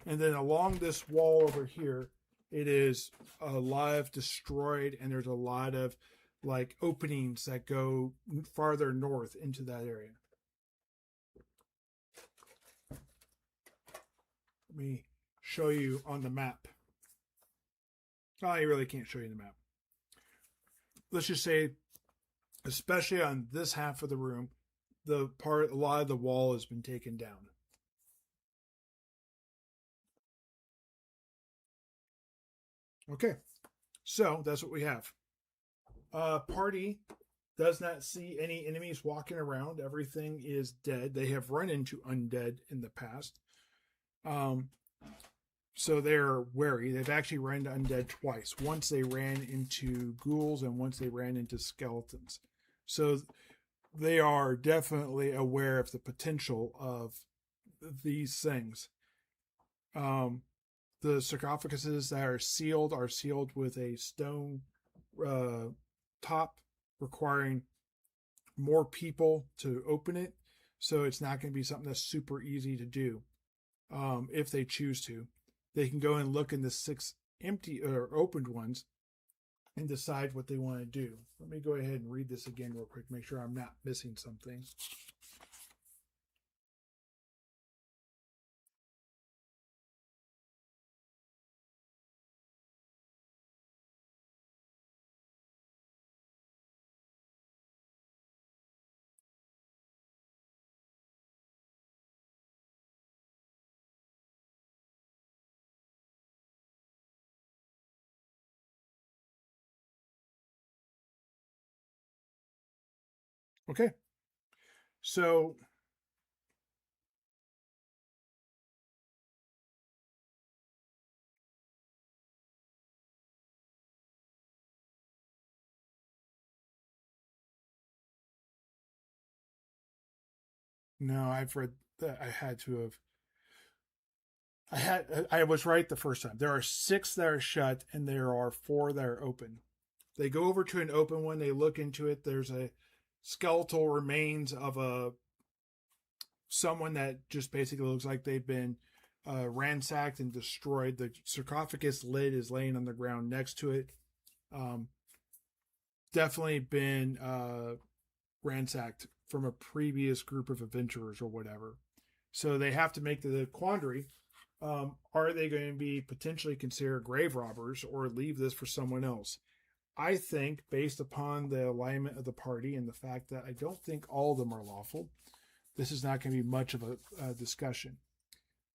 [SPEAKER 1] And then along this wall over here, it is a lot of destroyed, and there's a lot of like openings that go farther north into that area. Let me show you on the map. Oh, I really can't show you the map. Let's just say, especially on this half of the room, a lot of the wall has been taken down. Okay, so that's what we have. Party does not see any enemies walking around. Everything is dead. They have run into undead in the past. So they're wary. They've actually run into undead twice. Once they ran into ghouls, and once they ran into skeletons. So they are definitely aware of the potential of these things. The sarcophaguses that are sealed with a stone top, requiring more people to open it. So it's not going to be something that's super easy to do. If they choose to, they can go and look in the 6 empty or opened ones and decide what they want to do. Let me go ahead and read this again real quick, make sure I'm not missing something. Okay. So no, I've read that. I was right the first time. There are 6 that are shut and there are 4 that are open. They go over to an open one, they look into it. There's a skeletal remains of someone that just basically looks like they've been ransacked and destroyed. The sarcophagus lid is laying on the ground next to it. Definitely been ransacked from a previous group of adventurers or whatever. So they have to make the quandary. Are they going to be potentially considered grave robbers or leave this for someone else? I think, based upon the alignment of the party and the fact that I don't think all of them are lawful, this is not going to be much of a discussion.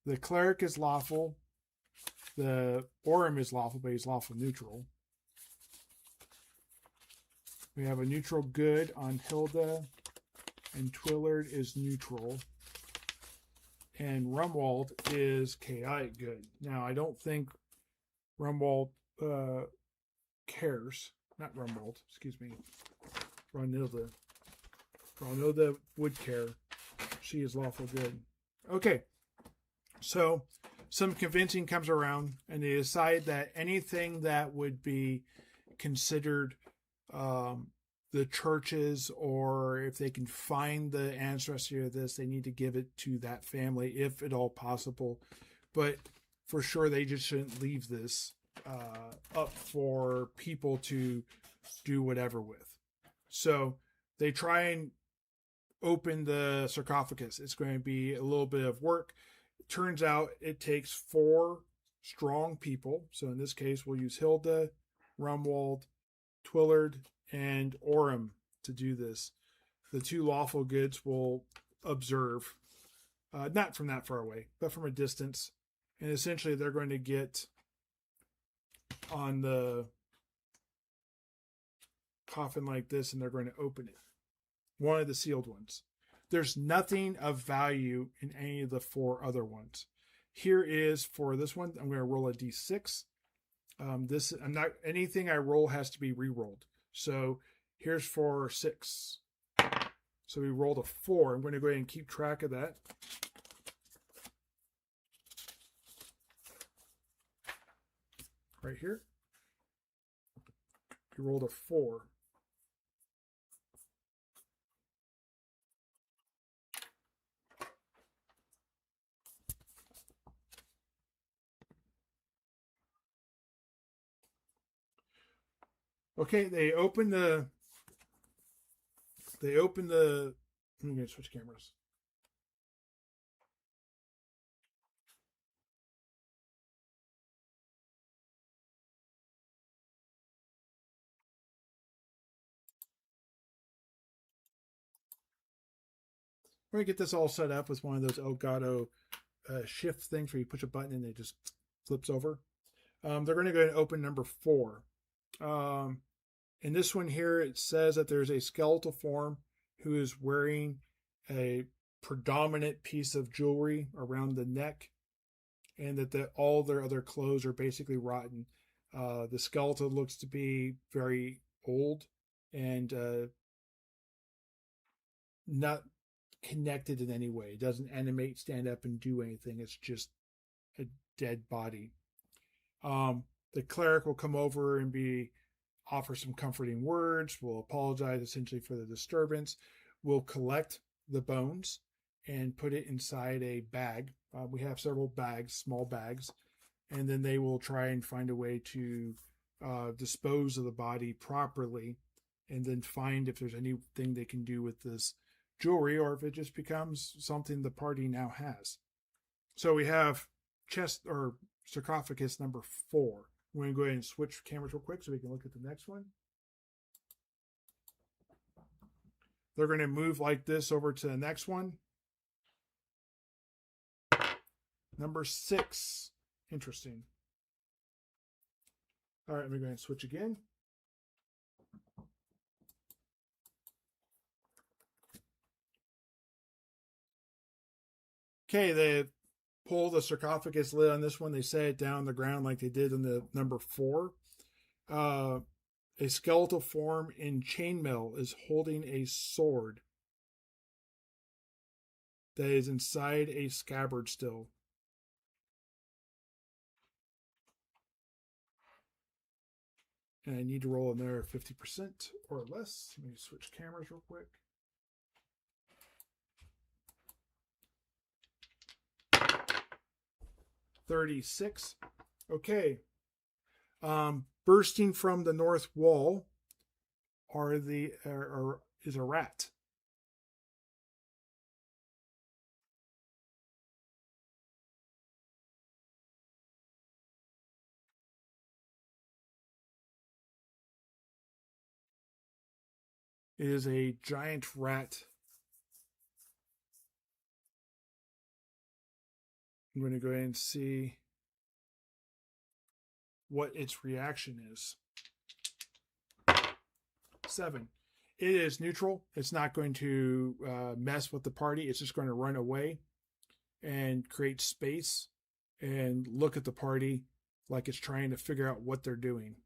[SPEAKER 1] The cleric is lawful. The Orem is lawful, but he's lawful neutral. We have a neutral good on Hilda, and Twillard is neutral. And Rumwald is chaotic good. Now, I don't think Rumwald cares. Not Rumwald, excuse me. Ronilda. Ronilda would care. She is lawful good. Okay. So, some convincing comes around, and they decide that anything that would be considered the churches, or if they can find the ancestry of this, they need to give it to that family, if at all possible. But for sure, they just shouldn't leave this up for people to do whatever with. So they try and open the sarcophagus. It's going to be a little bit of work. It turns out it takes 4 strong people. So in this case, we'll use Hilda, Rumwald, Twillard, and Orem to do this. The 2 lawful goods will observe, not from that far away, but from a distance. And essentially, they're going to get on the coffin like this, and they're going to open it. One of the sealed ones. There's nothing of value in any of the 4 other ones. here is for this one. I'm going to roll a d6. Anything I roll has to be re-rolled. So here's for 6. So we rolled a 4. I'm going to go ahead and keep track of that. Right here. We rolled a 4. Okay, they open the. I'm going to switch cameras. We're going to get this all set up with one of those Elgato shift things where you push a button and it just flips over. They're going to go and open number 4. In this one here, it says that there's a skeletal form who is wearing a predominant piece of jewelry around the neck, and that all their other clothes are basically rotten. The skeleton looks to be very old and not connected in any way. It doesn't animate, stand up, and do anything. It's just a dead body. The cleric will come over and offer some comforting words. We'll apologize essentially for the disturbance. We'll collect the bones and put it inside a bag. We have several bags, small bags, and then they will try and find a way to dispose of the body properly, and then find if there's anything they can do with this jewelry, or if it just becomes something the party now has. So we have chest or sarcophagus number 4. We're going to go ahead and switch cameras real quick so we can look at the next one. They're going to move like this over to the next one. Number 6. Interesting. All right, let me go ahead and switch again. Okay, they pull the sarcophagus lid on this one. They set it down on the ground like they did in the number 4. A skeletal form in chainmail is holding a sword that is inside a scabbard still. And I need to roll another 50% or less. Let me switch cameras real quick. $36. Okay. Bursting from the north wall is a rat. It is a giant rat. I'm going to go ahead and see what its reaction is. 7. It is neutral. It's not going to mess with the party. It's just going to run away and create space and look at the party like it's trying to figure out what they're doing.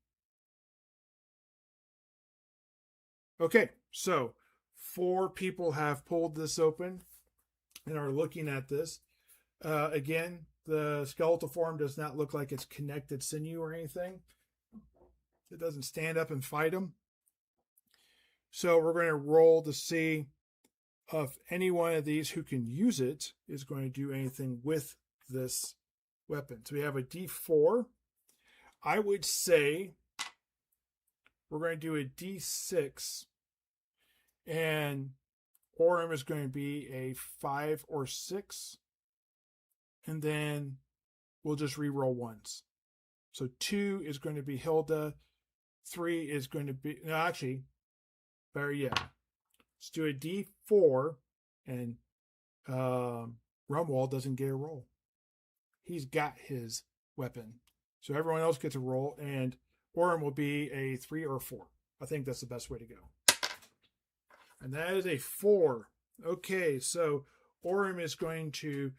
[SPEAKER 1] Okay, so 4 people have pulled this open and are looking at this. Again, the skeletal form does not look like it's connected sinew or anything. It doesn't stand up and fight them. So we're going to roll to see if any one of these who can use it is going to do anything with this weapon. So we have a D4. I would say we're going to do a D6. And Orem is going to be a 5 or 6. And then we'll just re-roll once. So 2 is going to be Hilda. 3 is going to be... No, actually, better yet. Let's do a D4. And Rumwald doesn't get a roll. He's got his weapon. So everyone else gets a roll. And Orem will be a 3 or 4. I think that's the best way to go. And that is a 4. Okay, so Orem is going to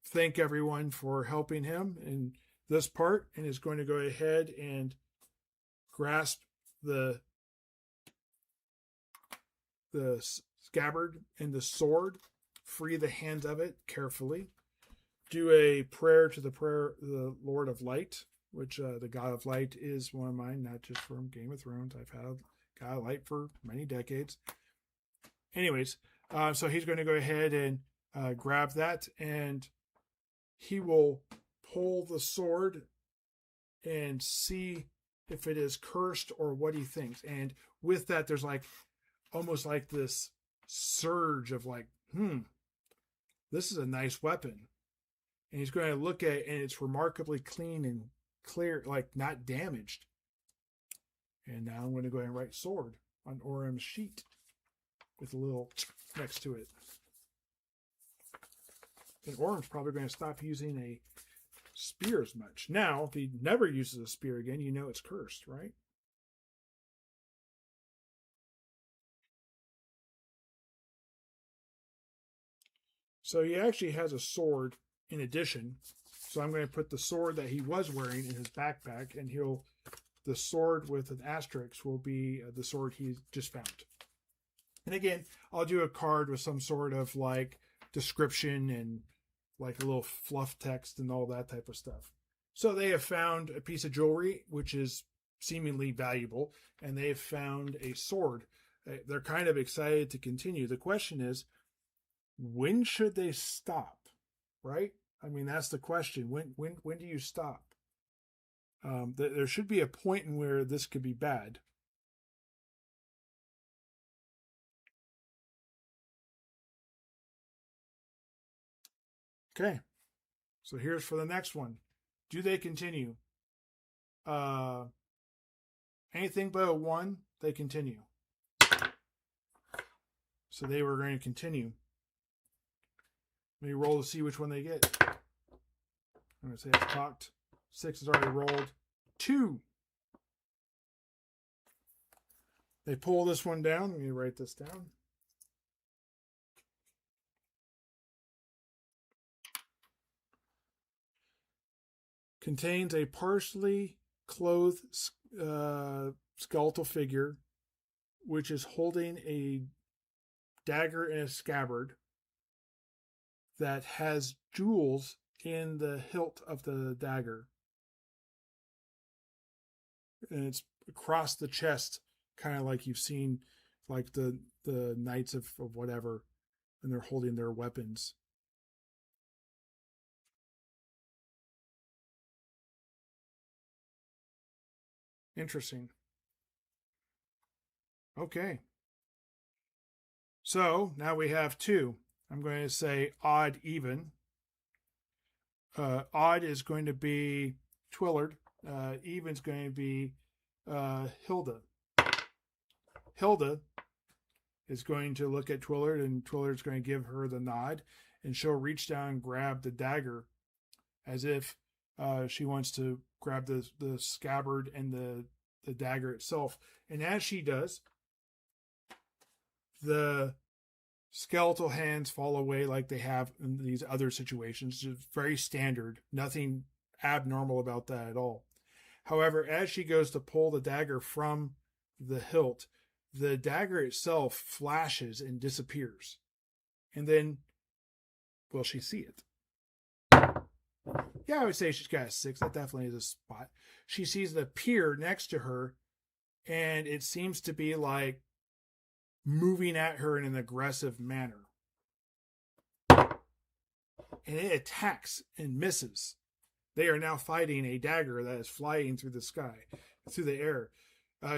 [SPEAKER 1] thank everyone for helping him in this part, and is going to go ahead and grasp the scabbard and the sword, free the hand of it carefully, do a prayer to the Lord of Light, which the God of Light is one of mine, not just from Game of Thrones. I've had God of Light for many decades. Anyways, so he's going to go ahead and grab that, and he will pull the sword and see if it is cursed or what he thinks. And with that, there's like almost like this surge of like, this is a nice weapon. And he's going to look at it, and it's remarkably clean and clear, like not damaged. And now I'm going to go ahead and write sword on Orem's sheet with a little next to it. And Orem's probably going to stop using a spear as much. Now, if he never uses a spear again, you know it's cursed, right? So he actually has a sword in addition. So I'm going to put the sword that he was wearing in his backpack, and the sword with an asterisk will be the sword he just found. And again, I'll do a card with some sort of like description and like a little fluff text and all that type of stuff. So they have found a piece of jewelry, which is seemingly valuable, and they have found a sword. They're kind of excited to continue. The question is, when should they stop? Right? I mean, that's the question. When do you stop? There should be a point in where this could be bad. Okay, so here's for the next one. Do they continue? Anything but a 1, they continue. So they were going to continue. Let me roll to see which one they get. I'm going to say it's cocked. 6 is already rolled. 2. They pull this one down. Let me write this down. Contains a partially clothed skeletal figure, which is holding a dagger in a scabbard that has jewels in the hilt of the dagger. And it's across the chest, kind of like you've seen like the knights of whatever, and they're holding their weapons. Interesting. Okay. So now we have 2. I'm going to say odd, even. Odd is going to be Twillard. Even is going to be Hilda. Hilda is going to look at Twillard, and Twillard's going to give her the nod, and she'll reach down and grab the dagger as if she wants to grab the scabbard and the dagger itself. And as she does, the skeletal hands fall away like they have in these other situations. It's very standard. Nothing abnormal about that at all. However, as she goes to pull the dagger from the hilt, the dagger itself flashes and disappears. And then, will she see it? Yeah, I would say she's got a 6. That definitely is a spot. She sees it appear next to her, and it seems to be like moving at her in an aggressive manner. And it attacks and misses. They are now fighting a dagger that is flying through the sky, through the air.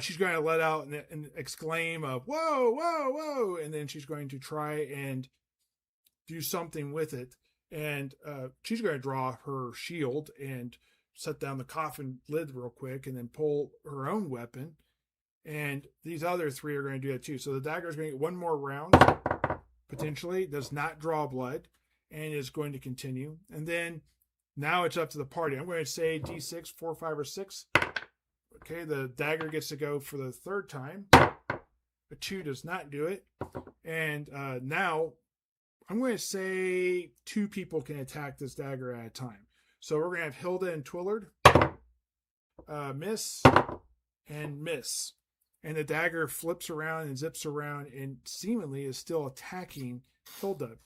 [SPEAKER 1] She's going to let out and exclaim of, whoa, whoa, whoa. And then she's going to try and do something with it. And she's going to draw her shield and set down the coffin lid real quick and then pull her own weapon. And these other 3 are going to do that too. So the dagger is going to get 1 more round, potentially, does not draw blood, and is going to continue. And then now it's up to the party. I'm going to say D6, 4, 5, or 6. Okay, the dagger gets to go for the 3rd time. A 2 does not do it. And now I'm going to say 2 people can attack this dagger at a time. So we're going to have Hilda and Twillard. Miss and miss. And the dagger flips around and zips around and seemingly is still attacking Hilda.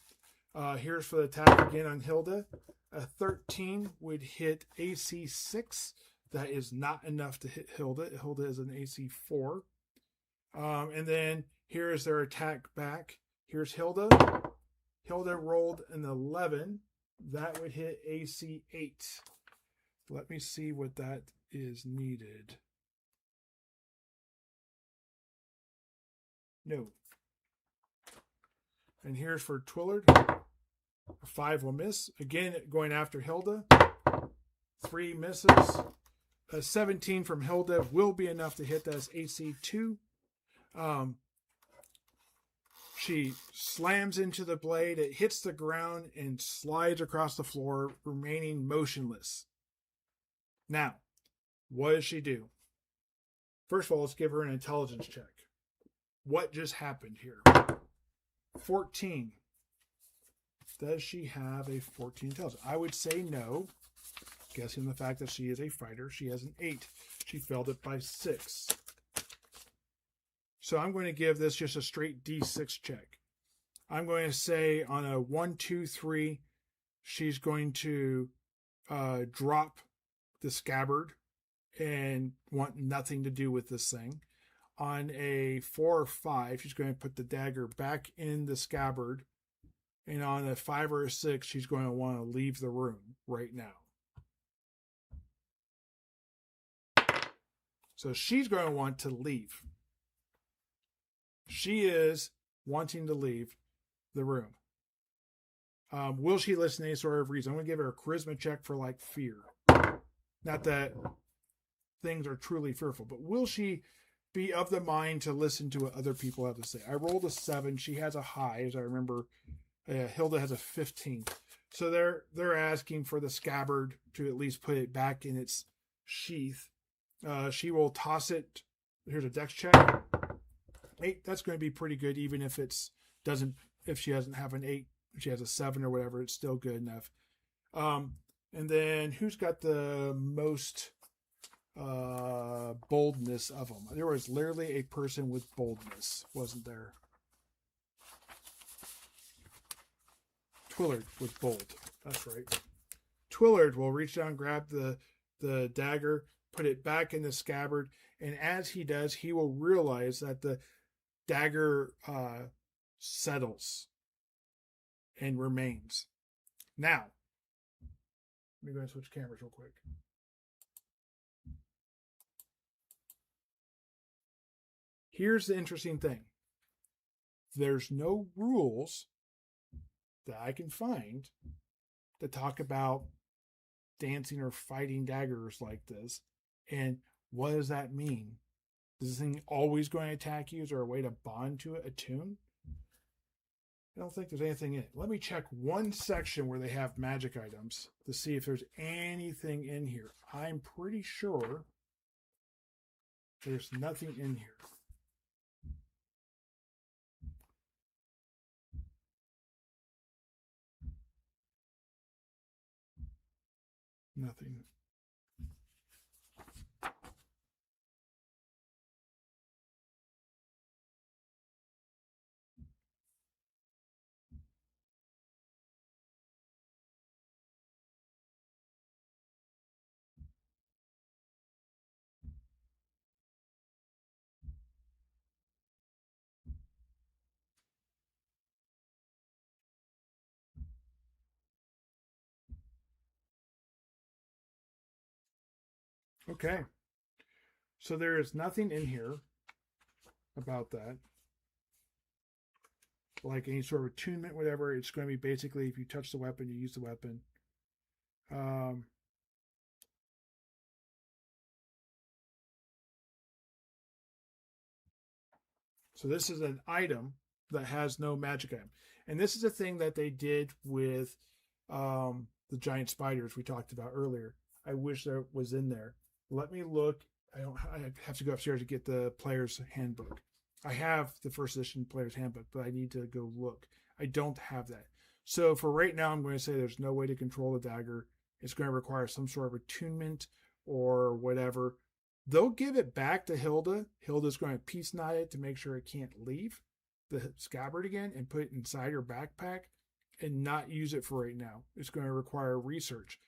[SPEAKER 1] Here's for the attack again on Hilda. A 13 would hit AC 6. That is not enough to hit Hilda. Hilda is an AC 4. And then here's their attack back. Here's Hilda. Hilda rolled an 11. That would hit AC 8. Let me see what that is needed. No. And here's for Twillard. A 5 will miss. Again, going after Hilda. 3 misses. A 17 from Hilda will be enough to hit. That's AC 2. She slams into the blade. It hits the ground and slides across the floor, remaining motionless. Now, what does she do? First of all, let's give her an intelligence check. What just happened here? 14. Does she have a 14 intelligence? I would say no. Guessing the fact that she is a fighter, she has an 8. She failed it by 6. So I'm going to give this just a straight D6 check. I'm going to say on a 1, 2, 3, she's going to drop the scabbard and want nothing to do with this thing. On a 4 or 5, she's going to put the dagger back in the scabbard. And on a 5 or a 6, she's going to want to leave the room right now. So she's going to want to leave. She is wanting to leave the room. Will she listen to any sort of reason? I'm going to give her a charisma check for like fear. Not that things are truly fearful, but will she be of the mind to listen to what other people have to say? I rolled a 7. She has a high, as I remember. Hilda has a 15. So they're asking for the scabbard to at least put it back in its sheath. She will toss it. Here's a dex check. 8. That's going to be pretty good, even if if she doesn't have an 8, if she has a 7 or whatever, it's still good enough. And then who's got the most boldness of them? There was literally a person with boldness, wasn't there? Twillard was bold. That's right. Twillard will reach down, grab the dagger, put it back in the scabbard, and as he does, he will realize that the dagger settles and remains. Now, let me go and switch cameras real quick. Here's the interesting thing. There's no rules that I can find that talk about dancing or fighting daggers like this. And what does that mean? Is this thing always going to attack you? Is there a way to bond to it, attune? I don't think there's anything in it. Let me check one section where they have magic items to see if there's anything in here. I'm pretty sure there's nothing in here. Nothing. Okay. So there is nothing in here about that. Like any sort of attunement, whatever. It's going to be basically if you touch the weapon, you use the weapon. So this is an item that has no magic item. And this is a thing that they did with the giant spiders we talked about earlier. I wish there was in there. Let me look. I have to go upstairs to get the player's handbook. I have the first edition player's handbook, but I need to go look. I don't have that. So for right now, I'm going to say there's no way to control the dagger. It's going to require some sort of attunement or whatever. They'll give it back to Hilda. Hilda's going to piece knot it to make sure it can't leave the scabbard again and put it inside her backpack and not use it for right now. It's going to require research.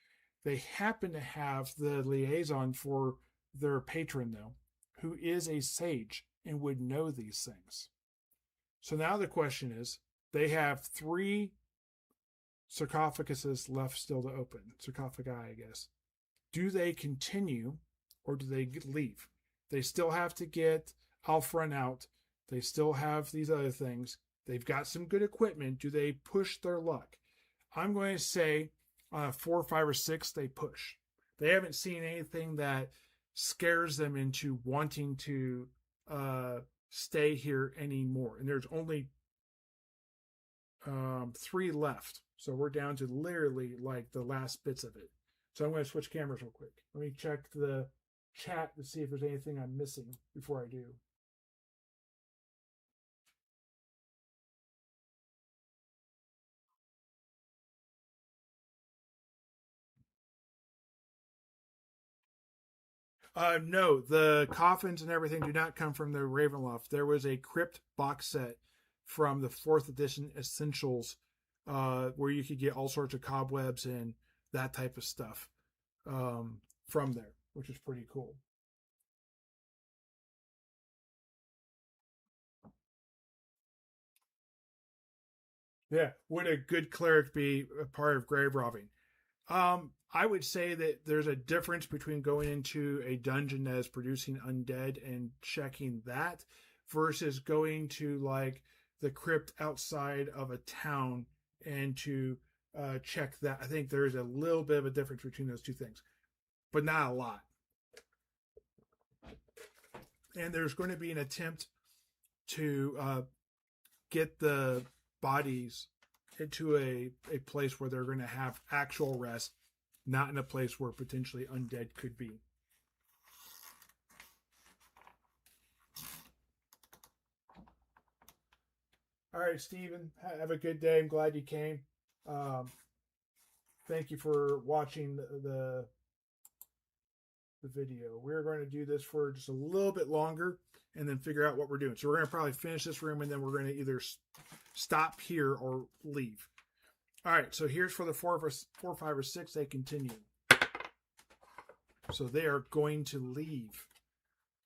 [SPEAKER 1] They happen to have the liaison for their patron, though, who is a sage and would know these things. So now the question is, they have 3 sarcophaguses left still to open. Sarcophagi, I guess. Do they continue or do they leave? They still have to get Alfred out. They still have these other things. They've got some good equipment. Do they push their luck? I'm going to say on a 4, 5, or 6, they push. They haven't seen anything that scares them into wanting to stay here anymore. And there's only 3 left. So we're down to literally like the last bits of it. So I'm going to switch cameras real quick. Let me check the chat to see if there's anything I'm missing before I do. No, the coffins and everything do not come from the Ravenloft. There was a Crypt box set from the 4th edition Essentials where you could get all sorts of cobwebs and that type of stuff from there, which is pretty cool. Yeah, would a good cleric be a part of grave robbing? I would say that there's a difference between going into a dungeon that is producing undead and checking that versus going to like the crypt outside of a town and to check that. I think there is a little bit of a difference between those two things, but not a lot. And there's going to be an attempt to get the bodies into a place where they're going to have actual rest, not in a place where potentially undead could be. All right, Stephen, have a good day. I'm glad you came. Thank you for watching the video. We're going to do this for just a little bit longer and then figure out what we're doing. So we're going to probably finish this room and then we're going to either stop here or leave. All right, so here's for the 4, 5, or 6. They continue. So they are going to leave.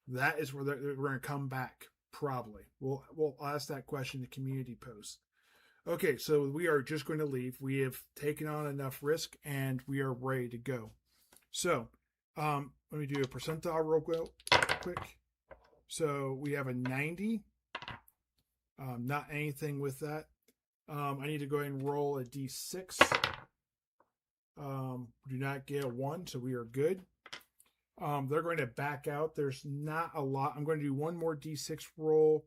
[SPEAKER 1] That is where we're going to come back, probably. We'll ask that question in the community post. Okay, so we are just going to leave. We have taken on enough risk, and we are ready to go. So let me do a percentile real quick. So we have a 90. Not anything with that. I need to go ahead and roll a d6. Do not get a 1, so we are good. They're going to back out. There's not a lot. I'm going to do one more d6 roll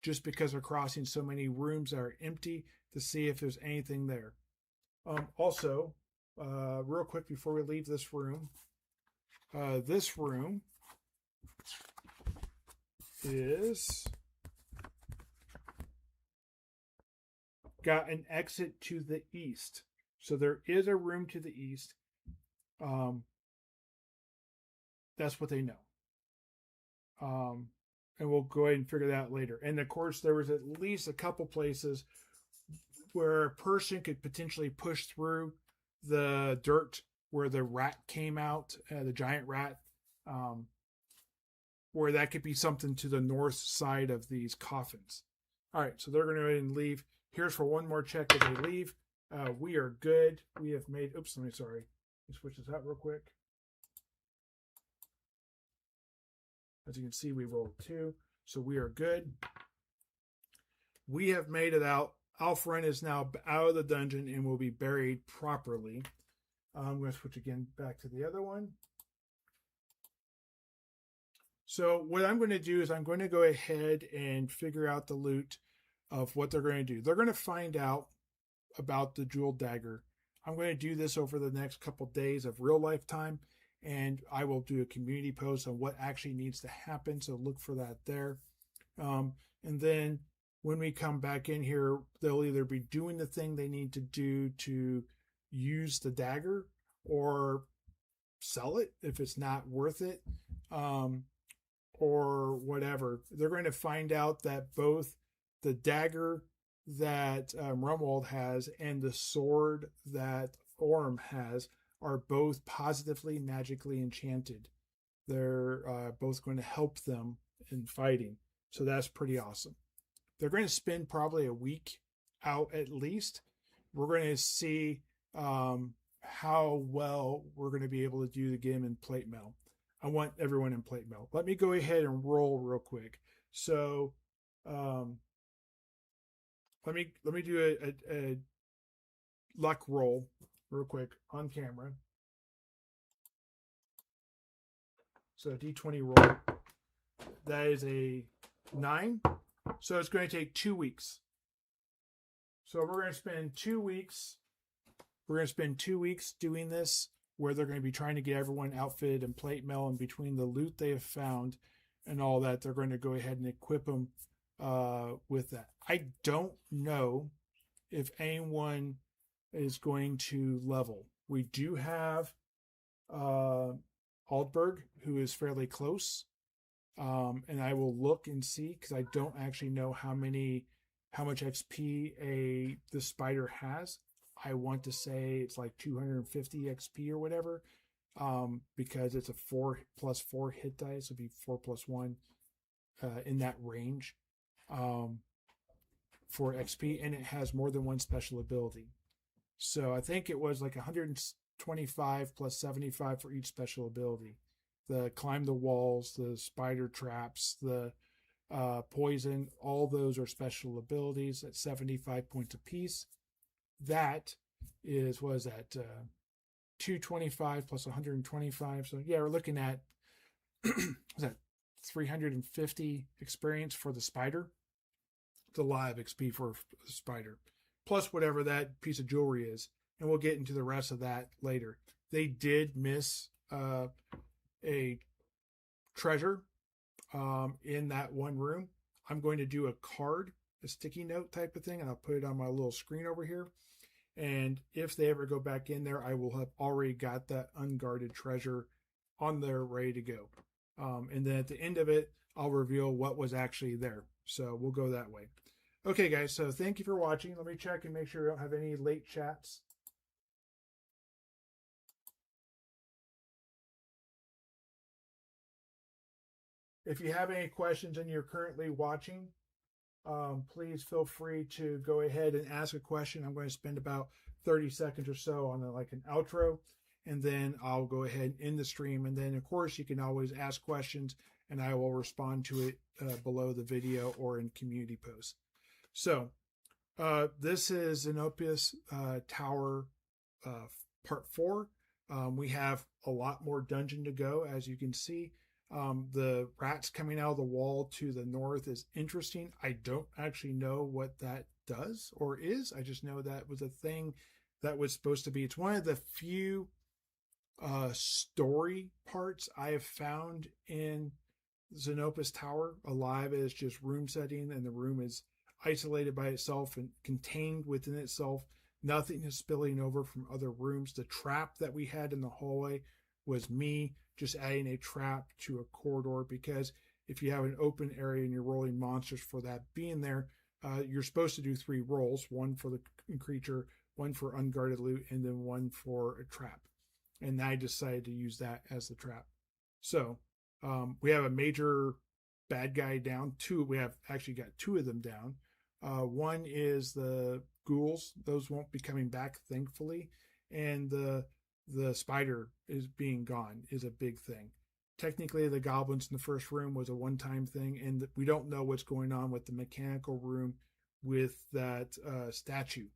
[SPEAKER 1] just because they're crossing so many rooms that are empty to see if there's anything there. Also, real quick before we leave this room is got an exit to the east. So there is a room to the east. That's what they know. And we'll go ahead and figure that out later. And of course, there was at least a couple places where a person could potentially push through the dirt where the rat came out, the giant rat, where that could be something to the north side of these coffins. All right, so they're going to go ahead and leave. Here's for one more check as they leave. We are good. We have made, oops, let me switch this out real quick. As you can see, we rolled 2, so we are good. We have made it out. Alfred is now out of the dungeon and will be buried properly. I'm going to switch again back to the other one. So what I'm going to do is I'm going to go ahead and figure out the loot of what they're going to do. They're going to find out about the jeweled dagger. I'm going to do this over the next couple days of real life time, and I will do a community post on what actually needs to happen. So look for that there. And then when we come back in here, they'll either be doing the thing they need to do to use the dagger or sell it if it's not worth it, or whatever. They're going to find out that both the dagger that Rumwald has and the sword that Orm has are both positively magically enchanted. They're both going to help them in fighting. So that's pretty awesome. They're going to spend probably a week out at least. We're going to see how well we're going to be able to do the game in plate mail. I want everyone in plate mail. Let me go ahead and roll real quick. So let me do a luck roll real quick on camera. So D20 roll. That is a 9. So it's going to take 2 weeks. So we're going to spend 2 weeks. We're going to spend 2 weeks doing this, where they're going to be trying to get everyone outfitted in plate mail, and between the loot they have found and all that, they're going to go ahead and equip them with that. I don't know if anyone is going to level. We do have Aldberg, who is fairly close. And I will look and see, because I don't actually know how much XP the spider has. I want to say it's like 250 XP or whatever, because it's a 4+4 hit dice. It'll be 4+1 in that range for XP, and it has more than one special ability. So I think it was like 125 plus 75 for each special ability. The climb the walls, the spider traps, the poison, all those are special abilities at 75 points apiece. That is, what is that? 225 plus 125. So yeah, we're looking at is that 350 experience for the spider. It's a lot of XP for the spider, plus whatever that piece of jewelry is, and we'll get into the rest of that later. They did miss a treasure in that one room. I'm going to do a card, a sticky note type of thing, and I'll put it on my little screen over here. And if they ever go back in there, I will have already got that unguarded treasure on there ready to go. And then at the end of it, I'll reveal what was actually there. So we'll go that way. Okay, guys, so thank you for watching. Let me check and make sure we don't have any late chats. If you have any questions and you're currently watching, please feel free to go ahead and ask a question. I'm going to spend about 30 seconds or so on like an outro, and then I'll go ahead and end the stream. And then, of course, you can always ask questions, and I will respond to it below the video or in community posts. So this is Zenopus Tower Part 4. We have a lot more dungeon to go, as you can see. The rats coming out of the wall to the north is interesting. I don't actually know what that does or is. I just know that was a thing that was supposed to be. It's one of the few story parts I have found in Zenopus Tower. A lot of it is just room setting, and the room is isolated by itself and contained within itself. Nothing is spilling over from other rooms. The trap that we had in the hallway was me just adding a trap to a corridor, because if you have an open area and you're rolling monsters for that being there, you're supposed to do 3 rolls, one for the creature, one for unguarded loot, and then one for a trap. And I decided to use that as the trap. So we have a major bad guy down. We have actually got 2 of them down. One is the ghouls. Those won't be coming back, thankfully. And the spider is being gone is a big thing. Technically, the goblins in the first room was a one-time thing, and we don't know what's going on with the mechanical room with that statue.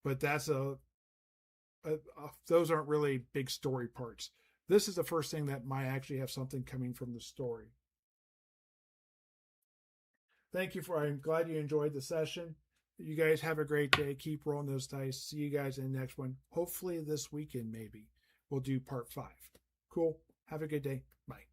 [SPEAKER 1] But that's those aren't really big story parts. This is the first thing that might actually have something coming from the story. Thank you I'm glad you enjoyed the session. You guys have a great day. Keep rolling those dice. See you guys in the next one. Hopefully this weekend, maybe. We'll do part 5. Cool. Have a good day. Bye.